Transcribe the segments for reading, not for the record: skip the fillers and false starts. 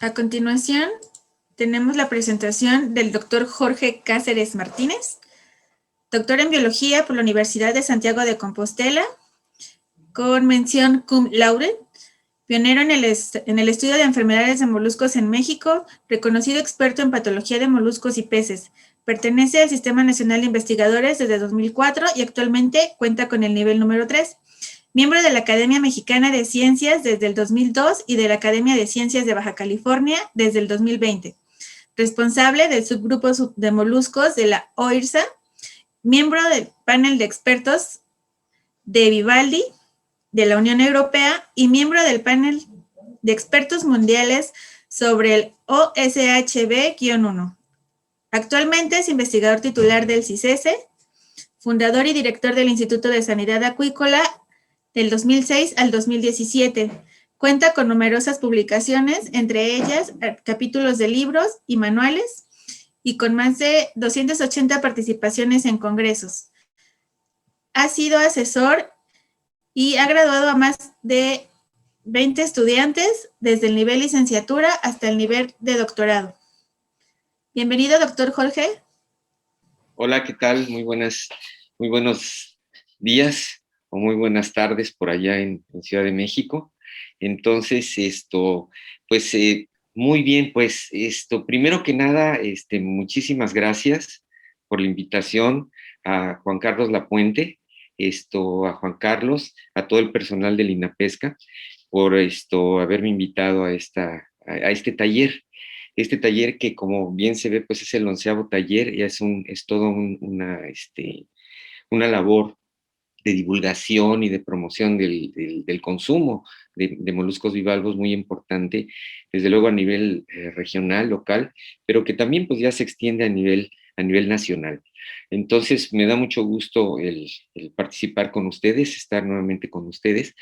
A continuación, tenemos la presentación del doctor Jorge Cáceres Martínez, doctor en biología por la Universidad de Santiago de Compostela, con mención cum laude, pionero en el estudio de enfermedades de moluscos en México, reconocido experto en patología de moluscos y peces. Pertenece al Sistema Nacional de Investigadores desde 2004 y actualmente cuenta con el nivel número 3. Miembro de la Academia Mexicana de Ciencias desde el 2002 y de la Academia de Ciencias de Baja California desde el 2020. Responsable del subgrupo de moluscos de la OIRSA, miembro del panel de expertos de Vivaldi de la Unión Europea y miembro del panel de expertos mundiales sobre el OSHB-1. Actualmente es investigador titular del CICESE, fundador y director del Instituto de Sanidad Acuícola del 2006 al 2017. Cuenta con numerosas publicaciones, entre ellas capítulos de libros y manuales, y con más de 280 participaciones en congresos. Ha sido asesor y ha graduado a más de 20 estudiantes desde el nivel licenciatura hasta el nivel de doctorado. Bienvenido, doctor Jorge. Hola, ¿qué tal? Muy buenos días o muy buenas tardes por allá en Ciudad de México. Entonces, pues muy bien, pues primero que nada, muchísimas gracias por la invitación a Juan Carlos Lapuente, a Juan Carlos, a todo el personal del INAPESCA, por haberme invitado a este taller. Este taller que, como bien se ve, pues es el 11º taller y es todo una labor de divulgación y de promoción del consumo de moluscos bivalvos muy importante, desde luego a nivel regional, local, pero que también pues ya se extiende a nivel nacional. Entonces me da mucho gusto el participar con ustedes, estar nuevamente con ustedes,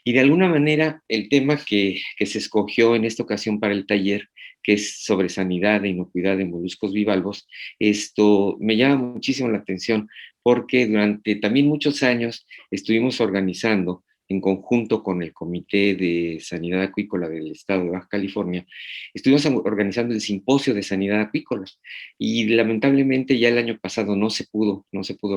y de alguna manera el tema que se escogió en esta ocasión para el taller, que es sobre sanidad e inocuidad de moluscos bivalvos, esto me llama muchísimo la atención porque durante también muchos años estuvimos organizando en conjunto con el Comité de Sanidad Acuícola del Estado de Baja California, estuvimos organizando el Simposio de Sanidad Acuícola y lamentablemente ya el año pasado no se pudo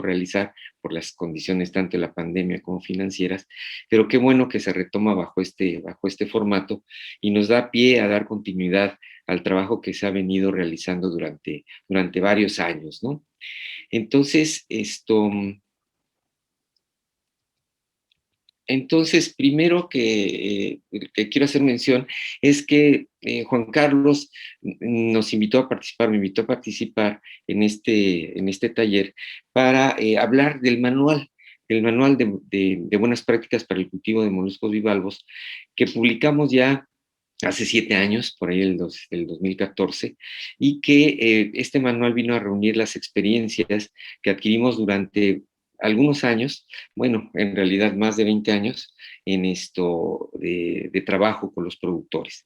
realizar por las condiciones tanto de la pandemia como financieras, pero qué bueno que se retoma bajo este formato y nos da pie a dar continuidad al trabajo que se ha venido realizando durante varios años, ¿no? Entonces, primero que quiero hacer mención es que Juan Carlos nos invitó a participar, me invitó a participar en este taller para hablar del manual de buenas prácticas para el cultivo de moluscos bivalvos, que publicamos ya hace 7 años, por ahí el 2014, y que este manual vino a reunir las experiencias que adquirimos durante algunos años, bueno, en realidad más de 20 años, en esto de trabajo con los productores.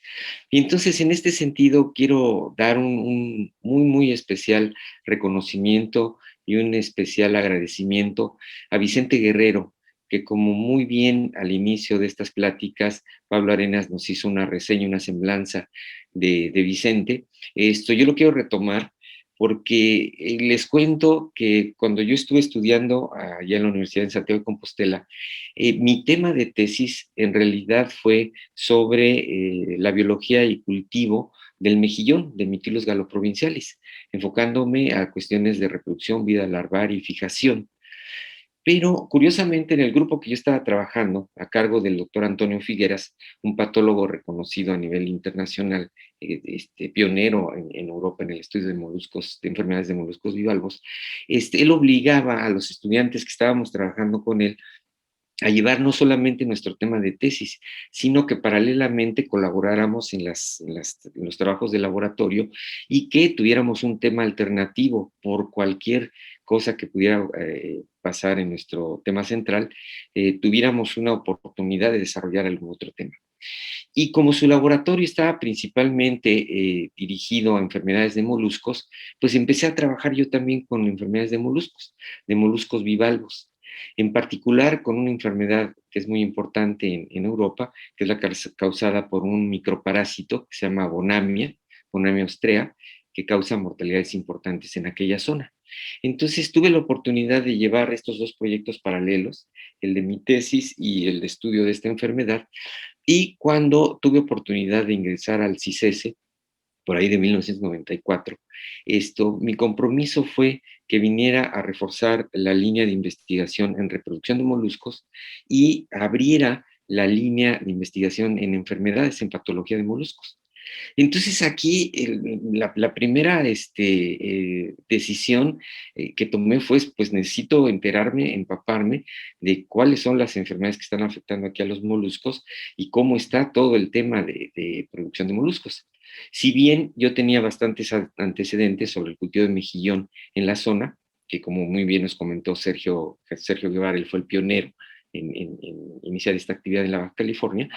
Y entonces, en este sentido, quiero dar un muy especial reconocimiento y un especial agradecimiento a Vicente Guerrero, que como muy bien al inicio de estas pláticas, Pablo Arenas nos hizo una reseña, una semblanza de Vicente. Yo lo quiero retomar porque les cuento que cuando yo estuve estudiando allá en la Universidad de Santiago de Compostela, mi tema de tesis en realidad fue sobre la biología y cultivo del mejillón, de Mytilus galoprovincialis, enfocándome a cuestiones de reproducción, vida larvaria y fijación. Pero curiosamente en el grupo que yo estaba trabajando, a cargo del doctor Antonio Figueras, un patólogo reconocido a nivel internacional, pionero en Europa en el estudio de moluscos, de enfermedades de moluscos bivalvos, él obligaba a los estudiantes que estábamos trabajando con él a llevar no solamente nuestro tema de tesis, sino que paralelamente colaboráramos en los trabajos de laboratorio y que tuviéramos un tema alternativo por cualquier cosa que pudiera pasar en nuestro tema central, tuviéramos una oportunidad de desarrollar algún otro tema. Y como su laboratorio estaba principalmente dirigido a enfermedades de moluscos, pues empecé a trabajar yo también con enfermedades de moluscos bivalvos. en particular con una enfermedad que es muy importante en Europa, que es la causada por un microparásito que se llama Bonamia ostrea, que causa mortalidades importantes en aquella zona. Entonces tuve la oportunidad de llevar estos dos proyectos paralelos, el de mi tesis y el de estudio de esta enfermedad, y cuando tuve oportunidad de ingresar al CICESE, por ahí de 1994, mi compromiso fue que viniera a reforzar la línea de investigación en reproducción de moluscos y abriera la línea de investigación en enfermedades en patología de moluscos. Entonces aquí la primera decisión que tomé fue, pues necesito enterarme, empaparme de cuáles son las enfermedades que están afectando aquí a los moluscos y cómo está todo el tema de producción de moluscos. Si bien yo tenía bastantes antecedentes sobre el cultivo de mejillón en la zona, que como muy bien nos comentó Sergio Guevara, él fue el pionero en iniciar esta actividad en la Baja California,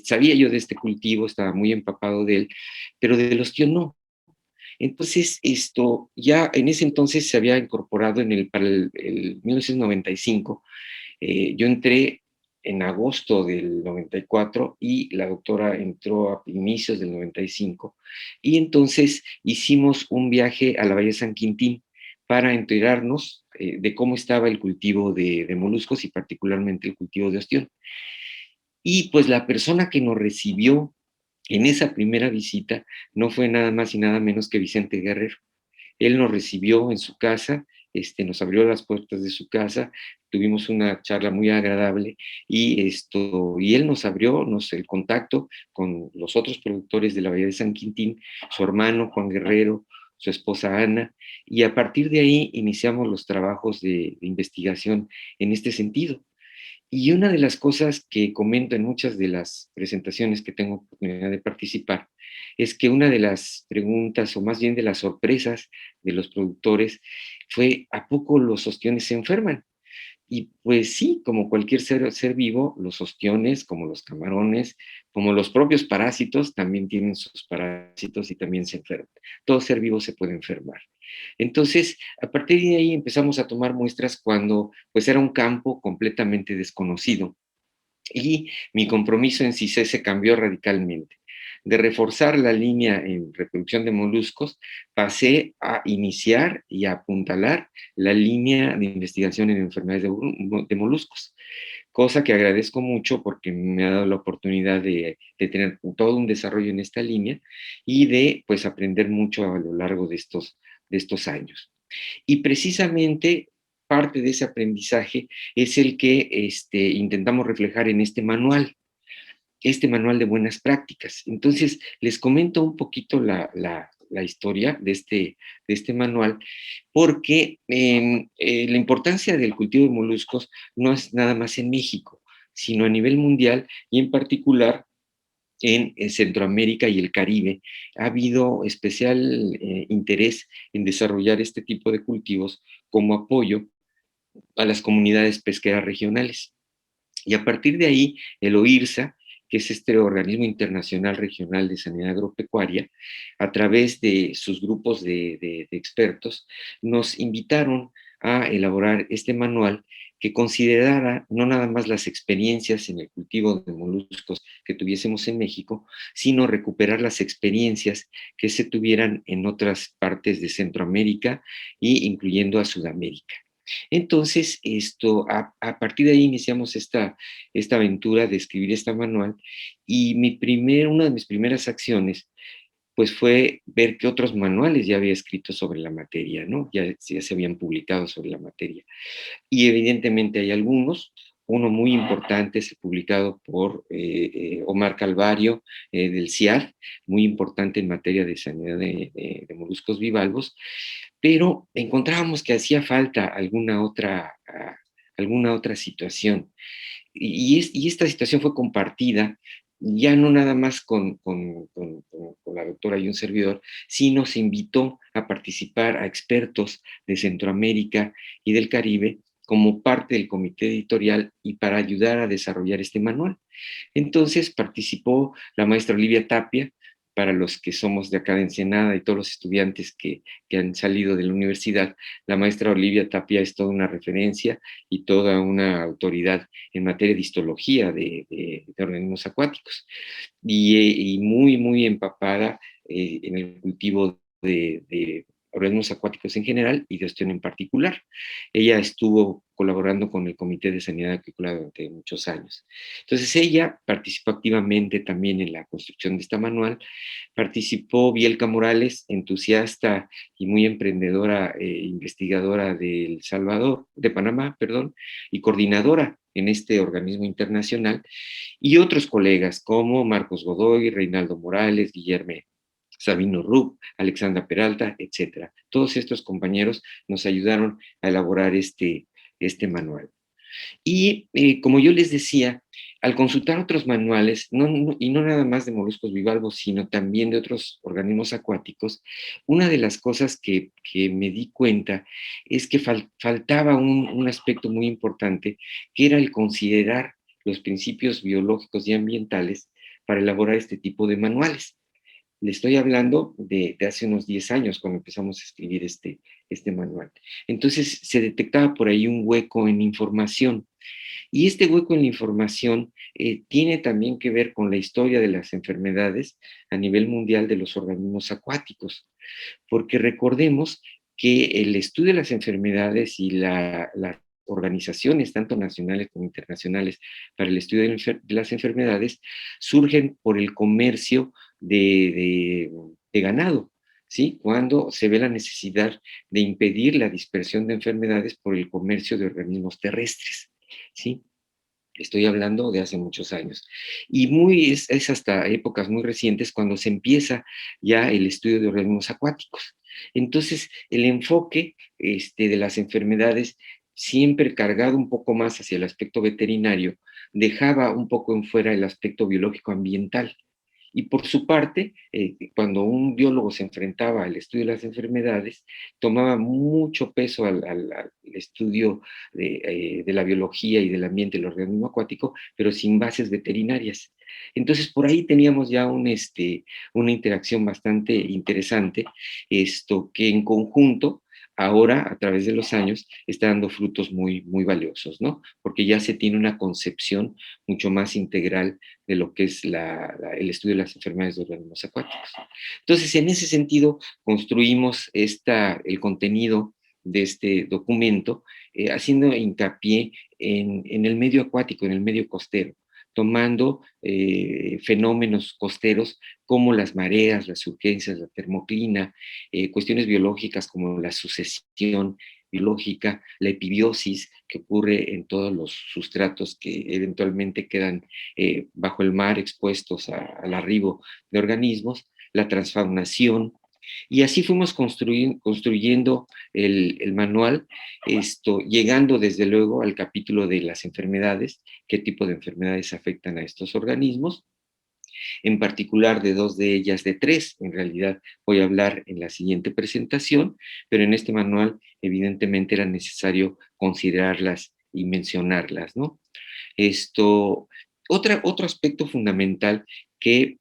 sabía yo de este cultivo, estaba muy empapado de él, pero del ostión no. Entonces, ya en ese entonces se había incorporado para el 1995, yo entré en agosto del 94 y la doctora entró a inicios del 95, y entonces hicimos un viaje a la Bahía de San Quintín para enterarnos de cómo estaba el cultivo de moluscos y particularmente el cultivo de ostión. Y pues la persona que nos recibió en esa primera visita no fue nada más y nada menos que Vicente Guerrero. Él nos recibió en su casa, nos abrió las puertas de su casa, tuvimos una charla muy agradable y él nos abrió el contacto con los otros productores de la Bahía de San Quintín, su hermano Juan Guerrero, su esposa Ana, y a partir de ahí iniciamos los trabajos de investigación en este sentido. Y una de las cosas que comento en muchas de las presentaciones que tengo oportunidad de participar es que una de las preguntas, o más bien de las sorpresas de los productores, fue: ¿a poco los ostiones se enferman? Y pues sí, como cualquier ser vivo, los ostiones, como los camarones, como los propios parásitos, también tienen sus parásitos y también se enferman. Todo ser vivo se puede enfermar. Entonces, a partir de ahí empezamos a tomar muestras cuando pues era un campo completamente desconocido. Y mi compromiso en CICE se cambió radicalmente. De reforzar la línea en reproducción de moluscos, pasé a iniciar y a apuntalar la línea de investigación en enfermedades de moluscos, cosa que agradezco mucho porque me ha dado la oportunidad de tener todo un desarrollo en esta línea y de pues aprender mucho a lo largo de estos años. Y precisamente parte de ese aprendizaje es el que intentamos reflejar en este manual de buenas prácticas. Entonces, les comento un poquito la historia de este manual, porque la importancia del cultivo de moluscos no es nada más en México, sino a nivel mundial y en particular en Centroamérica y el Caribe. Ha habido especial interés en desarrollar este tipo de cultivos como apoyo a las comunidades pesqueras regionales. Y a partir de ahí, el OIRSA, que es este organismo internacional regional de sanidad agropecuaria, a través de sus grupos de expertos, nos invitaron a elaborar este manual que considerara no nada más las experiencias en el cultivo de moluscos que tuviésemos en México, sino recuperar las experiencias que se tuvieran en otras partes de Centroamérica e incluyendo a Sudamérica. Entonces, a partir de ahí iniciamos esta aventura de escribir este manual, y una de mis primeras acciones pues fue ver qué otros manuales ya había escrito sobre la materia, ¿no? Ya se habían publicado sobre la materia. Y evidentemente hay algunos. Uno muy importante es el publicado por Omar Calvario del CIAD, muy importante en materia de sanidad de moluscos bivalvos, pero encontrábamos que hacía falta alguna otra situación. Y esta situación fue compartida ya no nada más con la doctora y un servidor, sino se invitó a participar a expertos de Centroamérica y del Caribe como parte del comité editorial y para ayudar a desarrollar este manual. Entonces participó la maestra Olivia Tapia, para los que somos de acá de Ensenada y todos los estudiantes que han salido de la universidad, la maestra Olivia Tapia es toda una referencia y toda una autoridad en materia de histología de organismos acuáticos, y muy, muy empapada en el cultivo de organismos acuáticos en general y de ostión en particular. Ella estuvo colaborando con el Comité de Sanidad Acuícola durante muchos años. Entonces ella participó activamente también en la construcción de esta manual. Participó Bielka Morales, entusiasta y muy emprendedora investigadora de El Salvador, de Panamá, perdón, y coordinadora en este organismo internacional, y otros colegas como Marcos Godoy, Reinaldo Morales, Guillermo Sabino Rupp, Alexandra Peralta, etcétera. Todos estos compañeros nos ayudaron a elaborar este manual. Y como yo les decía, al consultar otros manuales, y no nada más de moluscos bivalvos, sino también de otros organismos acuáticos, una de las cosas que me di cuenta es que faltaba un aspecto muy importante, que era el considerar los principios biológicos y ambientales para elaborar este tipo de manuales. Le estoy hablando de hace unos 10 años, cuando empezamos a escribir este manual. Entonces se detectaba por ahí un hueco en información. Y este hueco en la información tiene también que ver con la historia de las enfermedades a nivel mundial de los organismos acuáticos, porque recordemos que el estudio de las enfermedades y las organizaciones, tanto nacionales como internacionales, para el estudio de las enfermedades, surgen por el comercio de ganado, ¿sí? Cuando se ve la necesidad de impedir la dispersión de enfermedades por el comercio de organismos terrestres, ¿sí? Estoy hablando de hace muchos años. Y es hasta épocas muy recientes cuando se empieza ya el estudio de organismos acuáticos. Entonces, el enfoque de las enfermedades, siempre cargado un poco más hacia el aspecto veterinario, dejaba un poco en fuera el aspecto biológico ambiental. Y por su parte, cuando un biólogo se enfrentaba al estudio de las enfermedades, tomaba mucho peso al estudio de la biología y del ambiente del organismo acuático, pero sin bases veterinarias. Entonces, por ahí teníamos ya una interacción bastante interesante, esto que en conjunto, ahora, a través de los años, está dando frutos muy, muy valiosos, ¿no? Porque ya se tiene una concepción mucho más integral de lo que es el estudio de las enfermedades de organismos acuáticos. Entonces, en ese sentido, construimos el contenido de este documento, haciendo hincapié en el medio acuático, en el medio costero, tomando fenómenos costeros como las mareas, las urgencias, la termoclina, cuestiones biológicas como la sucesión biológica, la epibiosis que ocurre en todos los sustratos que eventualmente quedan bajo el mar expuestos al arribo de organismos, la transfaunación, y así fuimos construyendo el manual, llegando desde luego al capítulo de las enfermedades, qué tipo de enfermedades afectan a estos organismos, en particular de dos de ellas, de tres, en realidad voy a hablar en la siguiente presentación, pero en este manual evidentemente era necesario considerarlas y mencionarlas, ¿no? Esto, otro aspecto fundamental que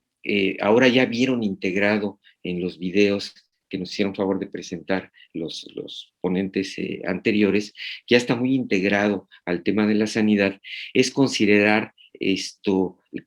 ahora ya vieron integrado en los videos que nos hicieron favor de presentar los ponentes anteriores, que ya está muy integrado al tema de la sanidad, es considerar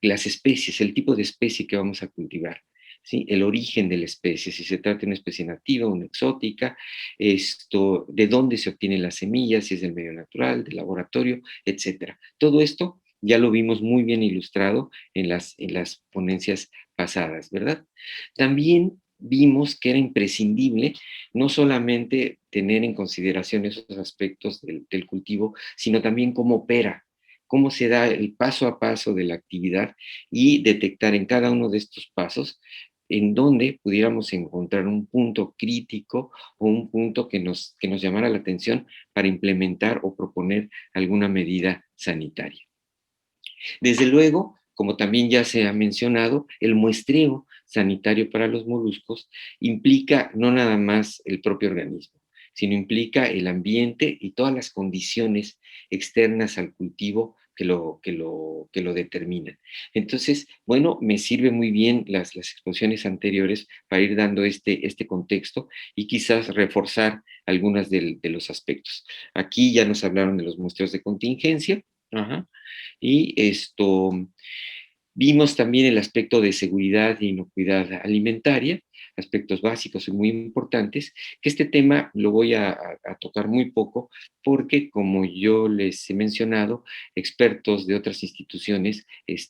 las especies, el tipo de especie que vamos a cultivar. ¿Sí? El origen de la especie, si se trata de una especie nativa o una exótica, de dónde se obtienen las semillas, si es del medio natural, del laboratorio, etcétera. Todo esto ya lo vimos muy bien ilustrado en las ponencias pasadas, ¿verdad? También vimos que era imprescindible no solamente tener en consideración esos aspectos del cultivo, sino también cómo opera, cómo se da el paso a paso de la actividad y detectar en cada uno de estos pasos en donde pudiéramos encontrar un punto crítico o un punto que nos llamara la atención para implementar o proponer alguna medida sanitaria. Desde luego, como también ya se ha mencionado, el muestreo sanitario para los moluscos implica no nada más el propio organismo, sino implica el ambiente y todas las condiciones externas al cultivo lo determinan. Entonces, bueno, me sirve muy bien las exposiciones anteriores para ir dando este contexto y quizás reforzar algunos de los aspectos. Aquí ya nos hablaron de los muestreos de contingencia, ajá, y vimos también el aspecto de seguridad e inocuidad alimentaria, aspectos básicos y muy importantes, que este tema lo voy a tocar muy poco porque, como yo les he mencionado, expertos de otras instituciones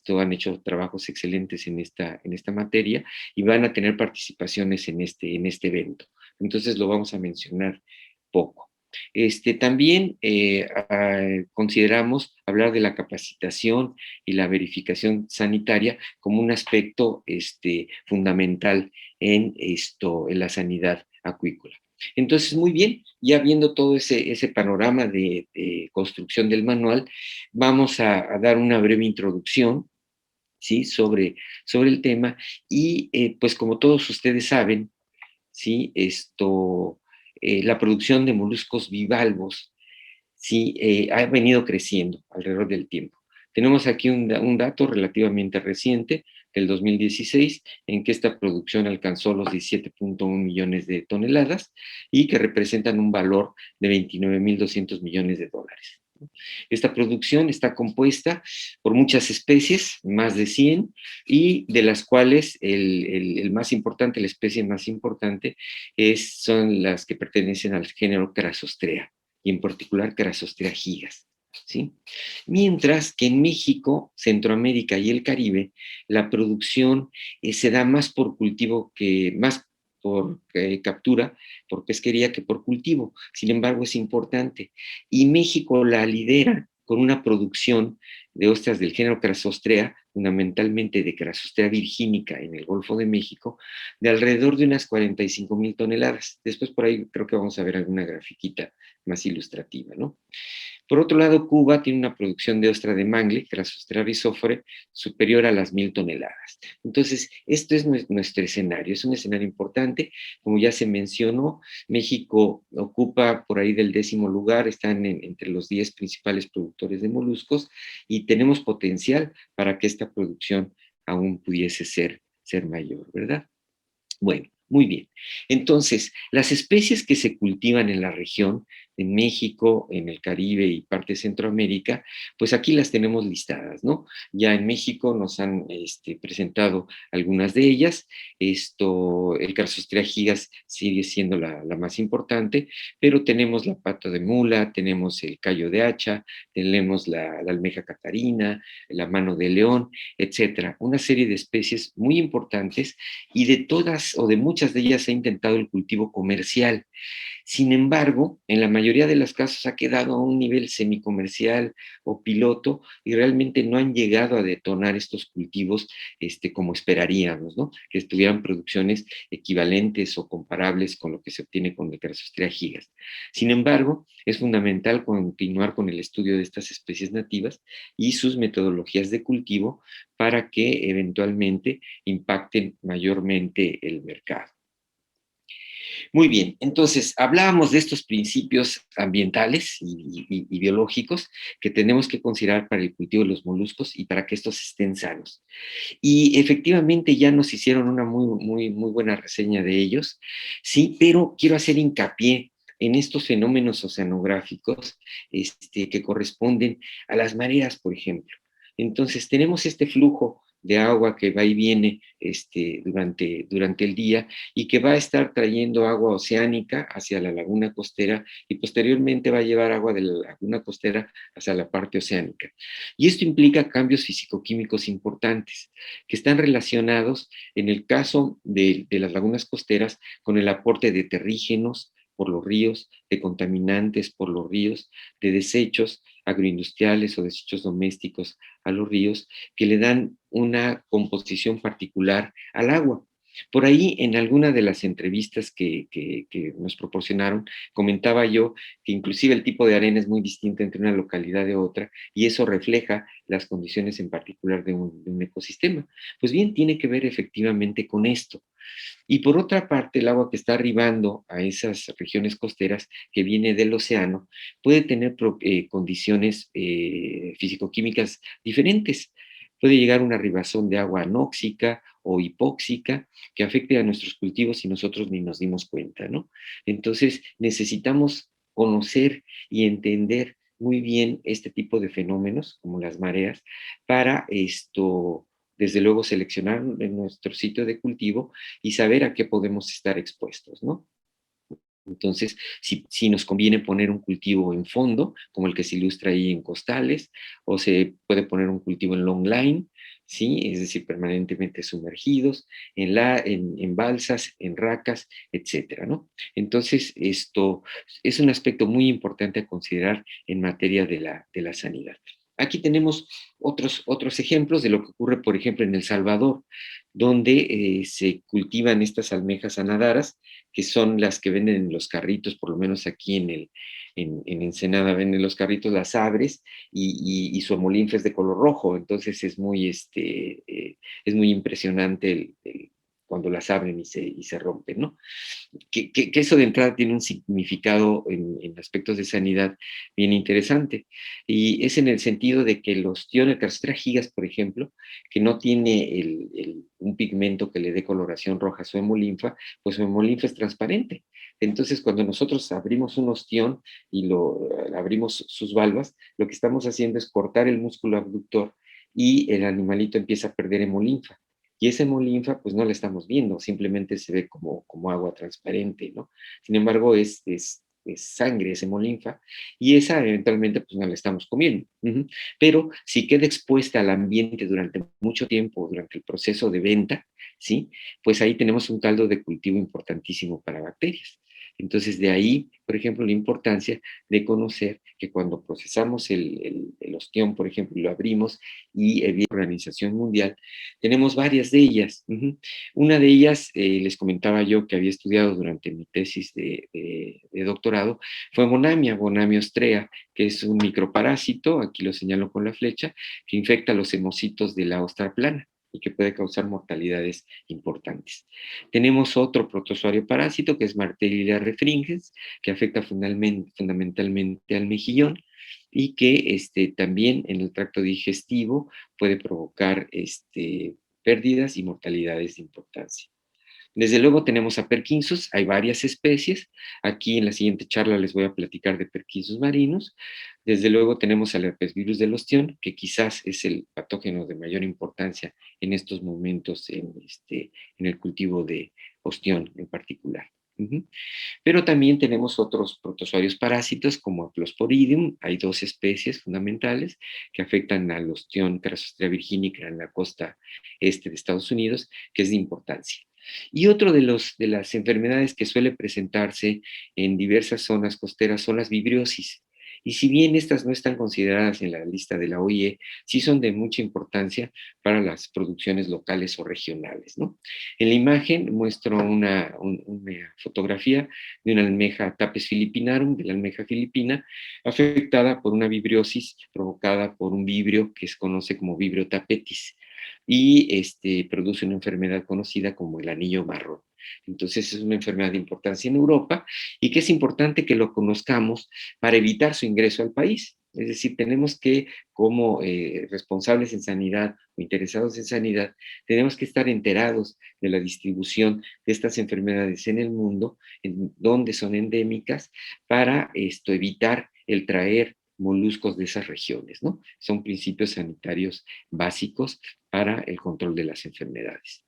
han hecho trabajos excelentes en esta materia y van a tener participaciones en este evento. Entonces lo vamos a mencionar poco. También consideramos hablar de la capacitación y la verificación sanitaria como un aspecto fundamental en la sanidad acuícola. Entonces, muy bien, ya viendo todo ese panorama de construcción del manual, vamos a dar una breve introducción, ¿sí? Sobre el tema y pues como todos ustedes saben, ¿sí? La producción de moluscos bivalvos, ¿sí? Ha venido creciendo alrededor del tiempo. Tenemos aquí un dato relativamente reciente, del 2016, en que esta producción alcanzó los 17.1 millones de toneladas y que representan un valor de 29.200 millones de dólares. Esta producción está compuesta por muchas especies, más de 100, y de las cuales el más importante, la especie más importante, son las que pertenecen al género Crassostrea, y en particular Crassostrea gigas. ¿Sí? Mientras que en México, Centroamérica y el Caribe, la producción se da más por cultivo más por captura, por pesquería que por cultivo. Sin embargo, es importante. Y México la lidera con una producción de ostras del género Crassostrea, fundamentalmente de Crassostrea virgínica en el Golfo de México, de alrededor de unas 45,000 toneladas. Después por ahí creo que vamos a ver alguna grafiquita más ilustrativa, ¿no? Por otro lado, Cuba tiene una producción de ostra de mangle, Crassostrea rhizophorae, superior a las 1,000 toneladas. Entonces, esto es nuestro escenario, es un escenario importante. Como ya se mencionó, México ocupa por ahí del 10º lugar, están entre los 10 principales productores de moluscos y tenemos potencial para que esta producción aún pudiese ser mayor, ¿verdad? Bueno, muy bien. Entonces, las especies que se cultivan en la región, en México, en el Caribe y parte de Centroamérica, pues aquí las tenemos listadas, ¿no? Ya en México nos han presentado algunas de ellas. El Crassostrea gigas sigue siendo la más importante, pero tenemos la pata de mula, tenemos el callo de hacha, tenemos la almeja catarina, la mano de león, etcétera. Una serie de especies muy importantes y de todas o de muchas de ellas se ha intentado el cultivo comercial. Sin embargo, en la mayoría de los casos ha quedado a un nivel semicomercial o piloto y realmente no han llegado a detonar estos cultivos como esperaríamos, ¿no? Que tuvieran producciones equivalentes o comparables con lo que se obtiene con el Crassostrea gigas. Sin embargo, es fundamental continuar con el estudio de estas especies nativas y sus metodologías de cultivo para que eventualmente impacten mayormente el mercado. Muy bien, entonces hablábamos de estos principios ambientales y biológicos que tenemos que considerar para el cultivo de los moluscos y para que estos estén sanos. Y efectivamente ya nos hicieron una muy buena reseña de ellos, sí, pero quiero hacer hincapié en estos fenómenos oceanográficos que corresponden a las mareas, por ejemplo. Entonces tenemos este flujo de agua que va y viene durante el día y que va a estar trayendo agua oceánica hacia la laguna costera y posteriormente va a llevar agua de la laguna costera hacia la parte oceánica. Y esto implica cambios fisicoquímicos importantes que están relacionados, en el caso de las lagunas costeras, con el aporte de terrígenos por los ríos, de contaminantes por los ríos, de desechos agroindustriales o desechos domésticos a los ríos, que le dan una composición particular al agua. Por ahí, en alguna de las entrevistas que nos proporcionaron, comentaba yo que inclusive el tipo de arena es muy distinto entre una localidad y otra, y eso refleja las condiciones en particular de un ecosistema. Pues bien, tiene que ver efectivamente con esto. Y por otra parte, el agua que está arribando a esas regiones costeras, que viene del océano, puede tener condiciones físico-químicas diferentes. Puede llegar una arribazón de agua anóxica o hipóxica que afecte a nuestros cultivos y nosotros ni nos dimos cuenta, ¿no? Entonces, necesitamos conocer y entender muy bien este tipo de fenómenos, como las mareas, para esto, desde luego, seleccionar en nuestro sitio de cultivo y saber a qué podemos estar expuestos, ¿no? Entonces, si nos conviene poner un cultivo en fondo, como el que se ilustra ahí en costales, o se puede poner un cultivo en long line, ¿sí? Es decir, permanentemente sumergidos, en balsas, en racas, etcétera, ¿no? Entonces, esto es un aspecto muy importante a considerar en materia de la sanidad. Aquí tenemos otros ejemplos de lo que ocurre, por ejemplo, en El Salvador, donde se cultivan estas almejas anadaras, que son las que venden en los carritos, por lo menos aquí en Ensenada venden los carritos, las abres y su hemolinfa es de color rojo, entonces es muy impresionante cuando las abren y se rompen, ¿no? Que eso de entrada tiene un significado en aspectos de sanidad bien interesante. Y es en el sentido de que el ostión, el Carsitera gigas, por ejemplo, que no tiene un pigmento que le dé coloración roja a su hemolinfa, pues su hemolinfa es transparente. Entonces, cuando nosotros abrimos un ostión y abrimos sus valvas, lo que estamos haciendo es cortar el músculo abductor y el animalito empieza a perder hemolinfa. Y esa hemolinfa, pues no la estamos viendo, simplemente se ve como agua transparente, ¿no? Sin embargo, es sangre, es hemolinfa, y esa eventualmente, pues no la estamos comiendo. Uh-huh. Pero si queda expuesta al ambiente durante mucho tiempo, durante el proceso de venta, ¿sí? Pues ahí tenemos un caldo de cultivo importantísimo para bacterias. Entonces, de ahí, por ejemplo, la importancia de conocer que cuando procesamos el ostión, por ejemplo, y lo abrimos y la Organización Mundial, tenemos varias de ellas. Uh-huh. Una de ellas, les comentaba yo que había estudiado durante mi tesis de doctorado, fue Bonamia ostrea, que es un microparásito, aquí lo señalo con la flecha, que infecta los hemocitos de la ostra plana y que puede causar mortalidades importantes. Tenemos otro protozoario parásito que es Martelia refringens, que afecta fundamentalmente al mejillón y que también en el tracto digestivo puede provocar pérdidas y mortalidades de importancia. Desde luego tenemos a Perkinsus, hay varias especies. Aquí en la siguiente charla les voy a platicar de Perkinsus marinos. Desde luego tenemos al herpesvirus del ostión, que quizás es el patógeno de mayor importancia en estos momentos en el cultivo de ostión en particular. Uh-huh. Pero también tenemos otros protozoarios parásitos como Aplosporidium. Hay dos especies fundamentales que afectan al ostión Crassostrea virginica en la costa este de Estados Unidos, que es de importancia. Y otro de las enfermedades que suele presentarse en diversas zonas costeras son las vibriosis. Y si bien estas no están consideradas en la lista de la OIE, sí son de mucha importancia para las producciones locales o regionales, ¿no? En la imagen muestro una fotografía de una almeja Tapes filipinarum, de la almeja filipina, afectada por una vibriosis provocada por un vibrio que se conoce como vibrio tapetis y produce una enfermedad conocida como el anillo marrón. Entonces es una enfermedad de importancia en Europa y que es importante que lo conozcamos para evitar su ingreso al país. Es decir, tenemos que, como responsables en sanidad o interesados en sanidad, tenemos que estar enterados de la distribución de estas enfermedades en el mundo, en donde son endémicas, para evitar el traer moluscos de esas regiones, ¿no? Son principios sanitarios básicos para el control de las enfermedades.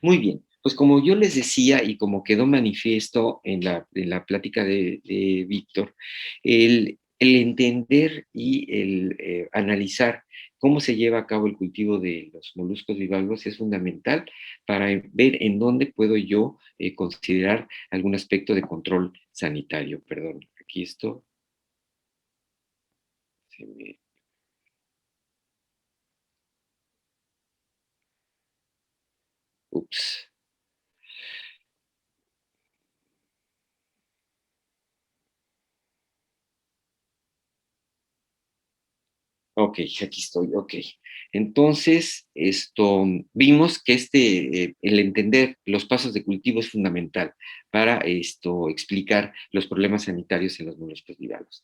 Muy bien, pues como yo les decía y como quedó manifiesto en la plática de Víctor, el entender y el analizar cómo se lleva a cabo el cultivo de los moluscos bivalvos es fundamental para ver en dónde puedo yo considerar algún aspecto de control sanitario. Perdón, aquí esto se me... Ups. Ok, aquí estoy, ok. Entonces, vimos que el entender los pasos de cultivo es fundamental para explicar los problemas sanitarios en los municipios ligados.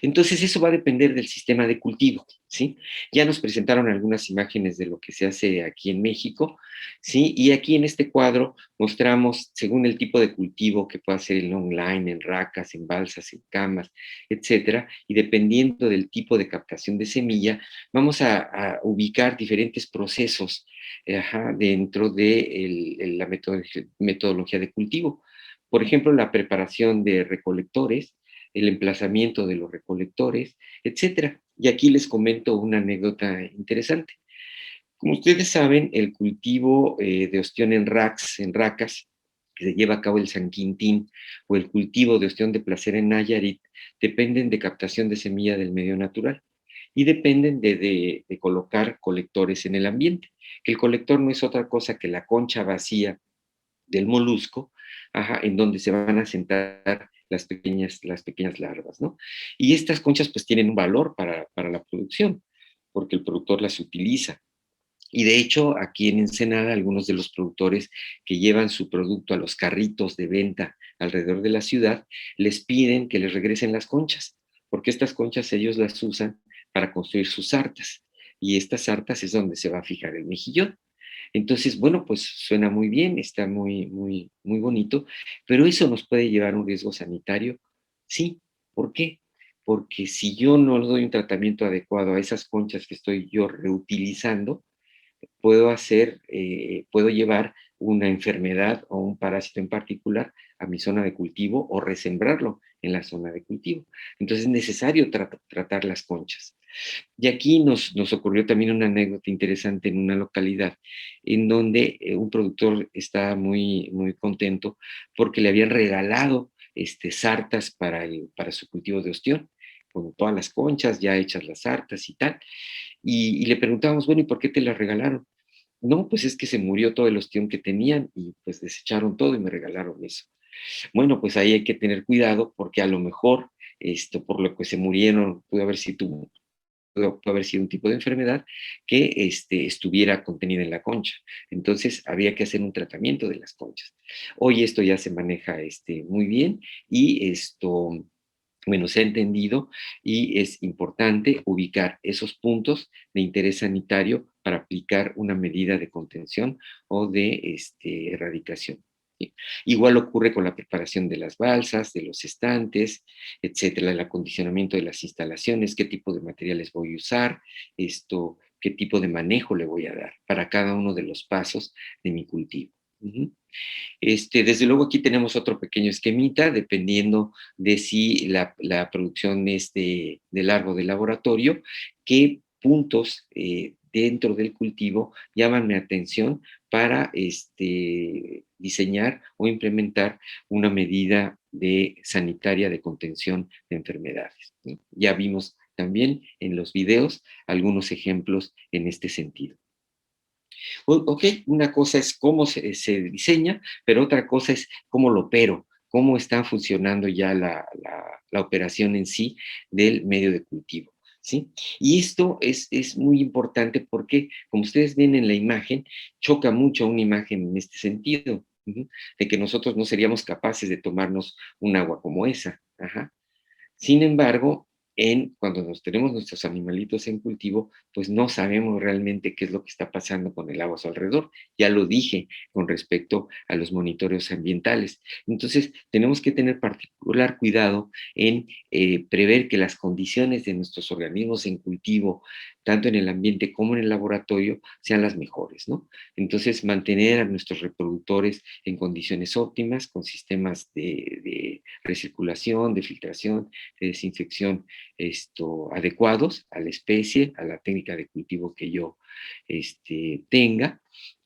Entonces, eso va a depender del sistema de cultivo, ¿sí? Ya nos presentaron algunas imágenes de lo que se hace aquí en México, ¿sí? Y aquí en este cuadro mostramos, según el tipo de cultivo que puede ser en long line, en racas, en balsas, en camas, etcétera, y dependiendo del tipo de captación de semilla, vamos a ubicar diferentes procesos dentro de la metodología de cultivo. Por ejemplo, la preparación de recolectores, el emplazamiento de los recolectores, etcétera. Y aquí les comento una anécdota interesante. Como ustedes saben, el cultivo de ostión en racas, que se lleva a cabo el San Quintín, o el cultivo de ostión de placer en Nayarit, dependen de captación de semilla del medio natural y dependen de colocar colectores en el ambiente, que el colector no es otra cosa que la concha vacía del molusco, en donde se van a sentar las pequeñas larvas, ¿no? Y estas conchas pues tienen un valor para la producción, porque el productor las utiliza. Y de hecho, aquí en Ensenada, algunos de los productores que llevan su producto a los carritos de venta alrededor de la ciudad, les piden que les regresen las conchas, porque estas conchas ellos las usan para construir sus sartas. Y estas sartas es donde se va a fijar el mejillón. Entonces, bueno, pues suena muy bien, está muy bonito, pero eso nos puede llevar a un riesgo sanitario. Sí, ¿por qué? Porque si yo no le doy un tratamiento adecuado a esas conchas que estoy yo reutilizando, puedo llevar una enfermedad o un parásito en particular a mi zona de cultivo o resembrarlo en la zona de cultivo. Entonces es necesario tratar las conchas. Y aquí nos ocurrió también una anécdota interesante en una localidad en donde un productor estaba muy contento porque le habían regalado sartas para su cultivo de ostión, con todas las conchas ya hechas las sartas y tal. Y le preguntábamos, bueno, ¿y por qué te las regalaron? No, pues es que se murió todo el ostión que tenían y pues desecharon todo y me regalaron eso. Bueno, pues ahí hay que tener cuidado porque a lo mejor por lo que se murieron pudo haber sido un tipo de enfermedad que estuviera contenida en la concha. Entonces, había que hacer un tratamiento de las conchas. Hoy esto ya se maneja muy bien y bueno, se ha entendido y es importante ubicar esos puntos de interés sanitario para aplicar una medida de contención o de erradicación. ¿Sí? Igual ocurre con la preparación de las balsas, de los estantes, etcétera, el acondicionamiento de las instalaciones, qué tipo de materiales voy a usar, qué tipo de manejo le voy a dar para cada uno de los pasos de mi cultivo. Ujú. Desde luego aquí tenemos otro pequeño esquemita, dependiendo de si la producción es de largo de laboratorio, qué puntos dentro del cultivo llaman mi atención para diseñar o implementar una medida sanitaria de contención de enfermedades, ¿no? Ya vimos también en los videos algunos ejemplos en este sentido. Ok, una cosa es cómo se diseña, pero otra cosa es cómo lo opero, cómo está funcionando ya la operación en sí del medio de cultivo, ¿sí? Y esto es muy importante porque, como ustedes ven en la imagen, choca mucho una imagen en este sentido, de que nosotros no seríamos capaces de tomarnos un agua como esa. Ajá. Sin embargo, cuando tenemos nuestros animalitos en cultivo, pues no sabemos realmente qué es lo que está pasando con el agua a su alrededor. Ya lo dije con respecto a los monitoreos ambientales. Entonces, tenemos que tener particular cuidado en prever que las condiciones de nuestros organismos en cultivo, tanto en el ambiente como en el laboratorio, sean las mejores, ¿no? Entonces, mantener a nuestros reproductores en condiciones óptimas, con sistemas de recirculación, de filtración, de desinfección adecuados a la especie, a la técnica de cultivo que yo tenga.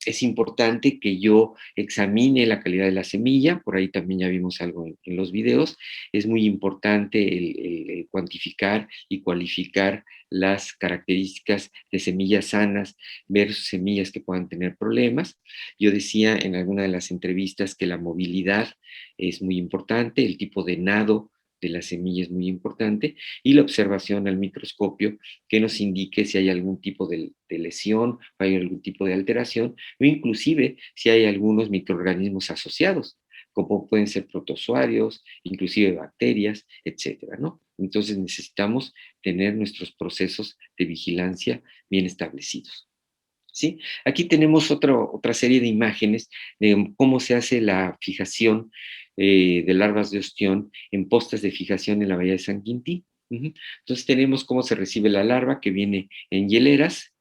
Es importante que yo examine la calidad de la semilla, por ahí también ya vimos algo en los videos. Es muy importante el cuantificar y cualificar las características de semillas sanas versus semillas que puedan tener problemas. Yo decía en alguna de las entrevistas que la movilidad es muy importante, el tipo de nado de la semilla es muy importante, y la observación al microscopio que nos indique si hay algún tipo de lesión, o hay algún tipo de alteración, o inclusive si hay algunos microorganismos asociados, como pueden ser protozoarios, inclusive bacterias, etcétera, ¿no? Entonces necesitamos tener nuestros procesos de vigilancia bien establecidos. ¿Sí? Aquí tenemos otra serie de imágenes de cómo se hace la fijación de larvas de ostión en postas de fijación en la bahía de San Quintín. Entonces tenemos cómo se recibe la larva, que viene en hieleras,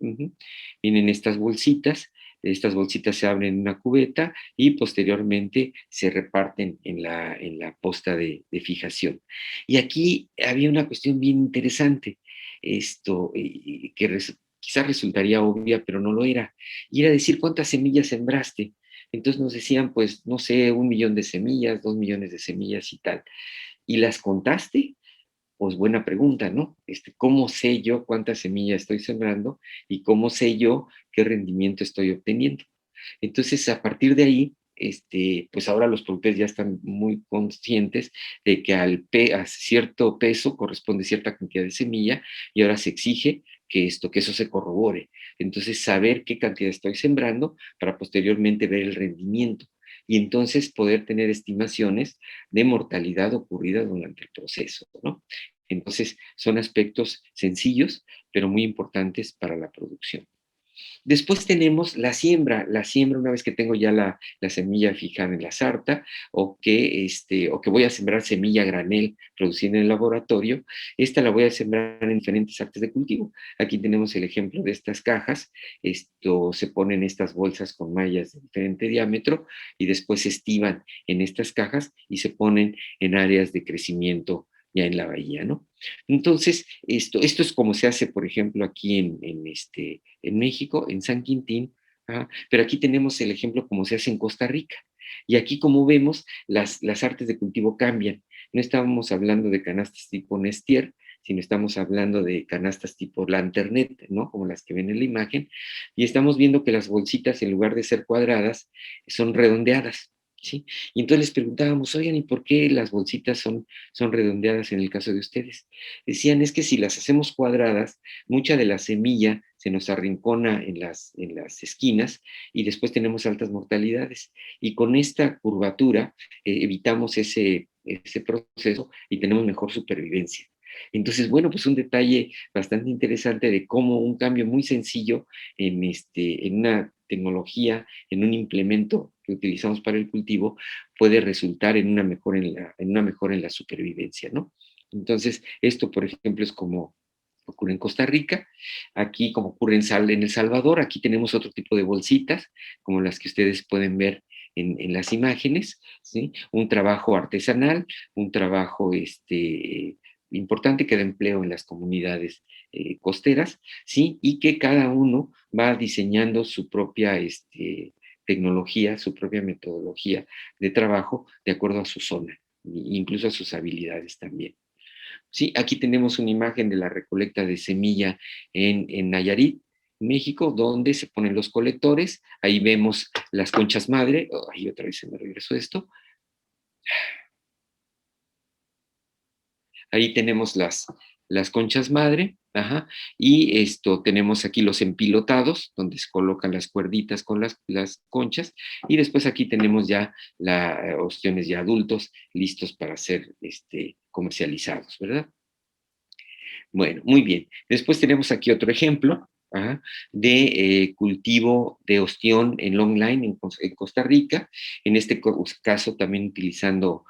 vienen estas bolsitas se abren en una cubeta y posteriormente se reparten en la posta de fijación. Y aquí había una cuestión bien interesante, que quizás resultaría obvia, pero no lo era, y era decir cuántas semillas sembraste. Entonces nos decían, pues, no sé, 1 millón de semillas, 2 millones de semillas y tal. ¿Y las contaste? Pues buena pregunta, ¿no? ¿Cómo sé yo cuántas semillas estoy sembrando y cómo sé yo qué rendimiento estoy obteniendo? Entonces, a partir de ahí, pues ahora los productores ya están muy conscientes de que a cierto peso corresponde cierta cantidad de semilla, y ahora se exige que eso se corrobore. Entonces, saber qué cantidad estoy sembrando para posteriormente ver el rendimiento y entonces poder tener estimaciones de mortalidad ocurrida durante el proceso, ¿no? Entonces, son aspectos sencillos, pero muy importantes para la producción. Después tenemos la siembra una vez que tengo ya la semilla fijada en la sarta, o que voy a sembrar semilla a granel producida en el laboratorio. Esta la voy a sembrar en diferentes artes de cultivo. Aquí tenemos el ejemplo de estas cajas. Esto se ponen estas bolsas con mallas de diferente diámetro y después se estivan en estas cajas y se ponen en áreas de crecimiento ya en la bahía, ¿no? Entonces, esto es como se hace, por ejemplo, aquí en México, en San Quintín, pero aquí tenemos el ejemplo como se hace en Costa Rica. Y aquí, como vemos, las artes de cultivo cambian. No estábamos hablando de canastas tipo Nestier, sino estamos hablando de canastas tipo Lanternet, ¿no? Como las que ven en la imagen, y estamos viendo que las bolsitas, en lugar de ser cuadradas, son redondeadas, ¿sí? Y entonces les preguntábamos, oigan, ¿y por qué las bolsitas son redondeadas en el caso de ustedes? Decían, es que si las hacemos cuadradas, mucha de la semilla se nos arrincona en las esquinas y después tenemos altas mortalidades. Y con esta curvatura evitamos ese proceso y tenemos mejor supervivencia. Entonces, bueno, pues un detalle bastante interesante de cómo un cambio muy sencillo en una tecnología, en un implemento que utilizamos para el cultivo, puede resultar en una mejora en la supervivencia, ¿no? Entonces, esto, por ejemplo, es como ocurre en Costa Rica. Aquí, como ocurre en El Salvador, aquí tenemos otro tipo de bolsitas, como las que ustedes pueden ver en las imágenes, ¿sí? Un trabajo artesanal, un trabajo importante que da empleo en las comunidades costeras, ¿sí? Y que cada uno va diseñando su propia tecnología, su propia metodología de trabajo de acuerdo a su zona, incluso a sus habilidades también. Sí, aquí tenemos una imagen de la recolecta de semilla en Nayarit, México, donde se ponen los colectores. Ahí vemos las conchas madre. Ahí otra vez se me regresó esto. Ahí tenemos las conchas madre, y tenemos aquí los empilotados, donde se colocan las cuerditas con las conchas, y después aquí tenemos ya ostiones ya adultos, listos para ser comercializados, ¿verdad? Bueno, muy bien. Después tenemos aquí otro ejemplo. ajá, de cultivo de ostión en long line en Costa Rica, en este caso también utilizando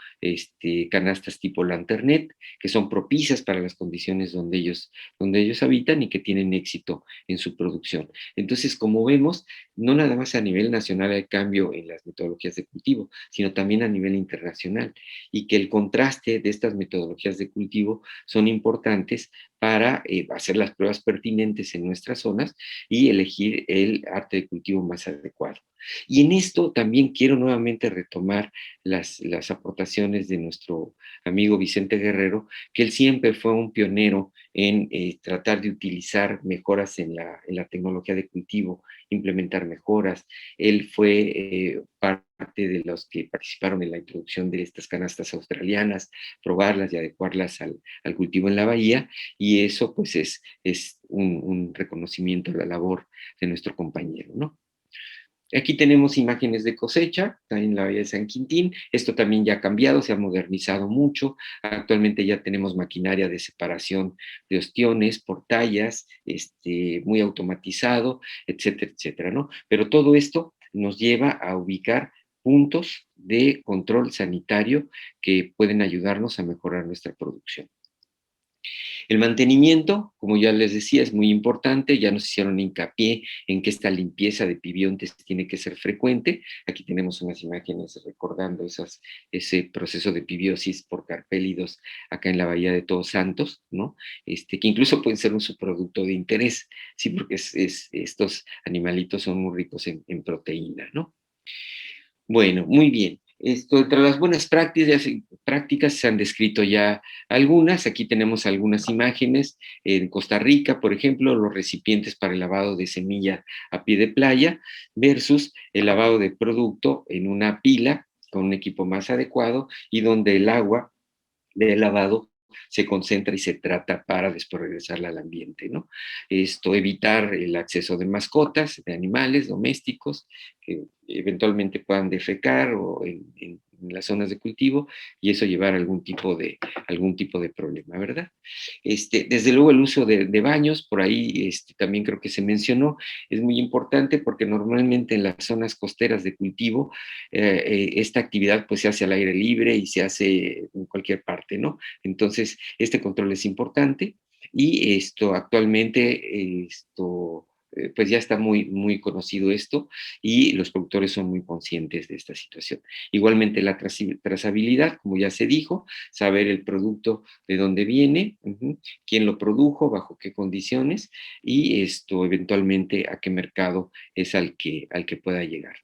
canastas tipo Lanternet, que son propicias para las condiciones donde ellos habitan y que tienen éxito en su producción. Entonces, como vemos, no nada más a nivel nacional hay cambio en las metodologías de cultivo, sino también a nivel internacional, y que el contraste de estas metodologías de cultivo son importantes para hacer las pruebas pertinentes en nuestras zonas y elegir el arte de cultivo más adecuado. Y en esto también quiero nuevamente retomar las aportaciones de nuestro amigo Vicente Guerrero, que él siempre fue un pionero en tratar de utilizar mejoras en la tecnología de cultivo, implementar mejoras. Él fue parte de los que participaron en la introducción de estas canastas australianas, probarlas y adecuarlas al cultivo en la bahía, y eso pues es un reconocimiento a la labor de nuestro compañero, ¿no? Aquí tenemos imágenes de cosecha, está en la bahía de San Quintín. Esto también ya ha cambiado, se ha modernizado mucho. Actualmente ya tenemos maquinaria de separación de ostiones por tallas, muy automatizado, etcétera, etcétera, ¿no? Pero todo esto nos lleva a ubicar puntos de control sanitario que pueden ayudarnos a mejorar nuestra producción. El mantenimiento, como ya les decía, es muy importante, ya nos hicieron hincapié en que esta limpieza de pibiontes tiene que ser frecuente. Aquí tenemos unas imágenes recordando ese proceso de pibiosis por carpélidos acá en la Bahía de Todos Santos, ¿no? Que incluso pueden ser un subproducto de interés, sí, porque estos animalitos son muy ricos en proteína, ¿no? Bueno, muy bien. Entre las buenas prácticas se han descrito ya algunas. Aquí tenemos algunas imágenes. En Costa Rica, por ejemplo, los recipientes para el lavado de semilla a pie de playa versus el lavado de producto en una pila con un equipo más adecuado y donde el agua de lavado se concentra y se trata para después regresarla al ambiente, ¿no? Evitar el acceso de mascotas, de animales domésticos, que eventualmente puedan defecar o en las zonas de cultivo, y eso llevar a algún tipo de problema, ¿verdad? Desde luego el uso de baños, por ahí también creo que se mencionó, es muy importante porque normalmente en las zonas costeras de cultivo esta actividad pues se hace al aire libre y se hace en cualquier parte, ¿no? Entonces, este control es importante y pues ya está muy, muy conocido esto y los productores son muy conscientes de esta situación. Igualmente la trazabilidad, como ya se dijo, saber el producto de dónde viene, quién lo produjo, bajo qué condiciones y eventualmente a qué mercado es al que pueda llegar.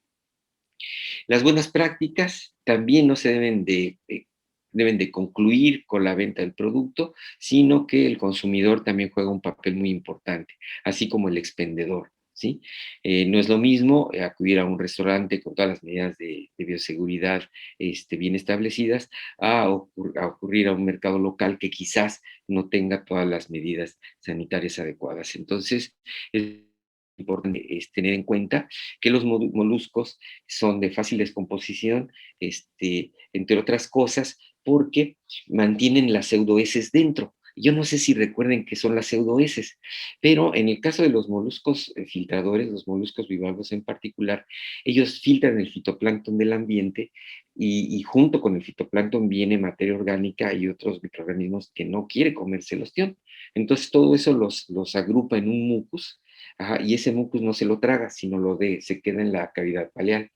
Las buenas prácticas también no se deben de concluir con la venta del producto, sino que el consumidor también juega un papel muy importante, así como el expendedor, ¿sí? No es lo mismo acudir a un restaurante con todas las medidas de bioseguridad bien establecidas a ocurrir a un mercado local que quizás no tenga todas las medidas sanitarias adecuadas. Entonces, es importante tener en cuenta que los moluscos son de fácil descomposición, entre otras cosas, porque mantienen las pseudoheces dentro. Yo no sé si recuerden qué son las pseudoheces, pero en el caso de los moluscos filtradores, los moluscos bivalvos en particular, ellos filtran el fitoplancton del ambiente y junto con el fitoplancton viene materia orgánica y otros microorganismos que no quiere comerse el ostión. Entonces todo eso los agrupa en un mucus. Ajá, y ese mucus no se lo traga, sino se queda en la cavidad paleal.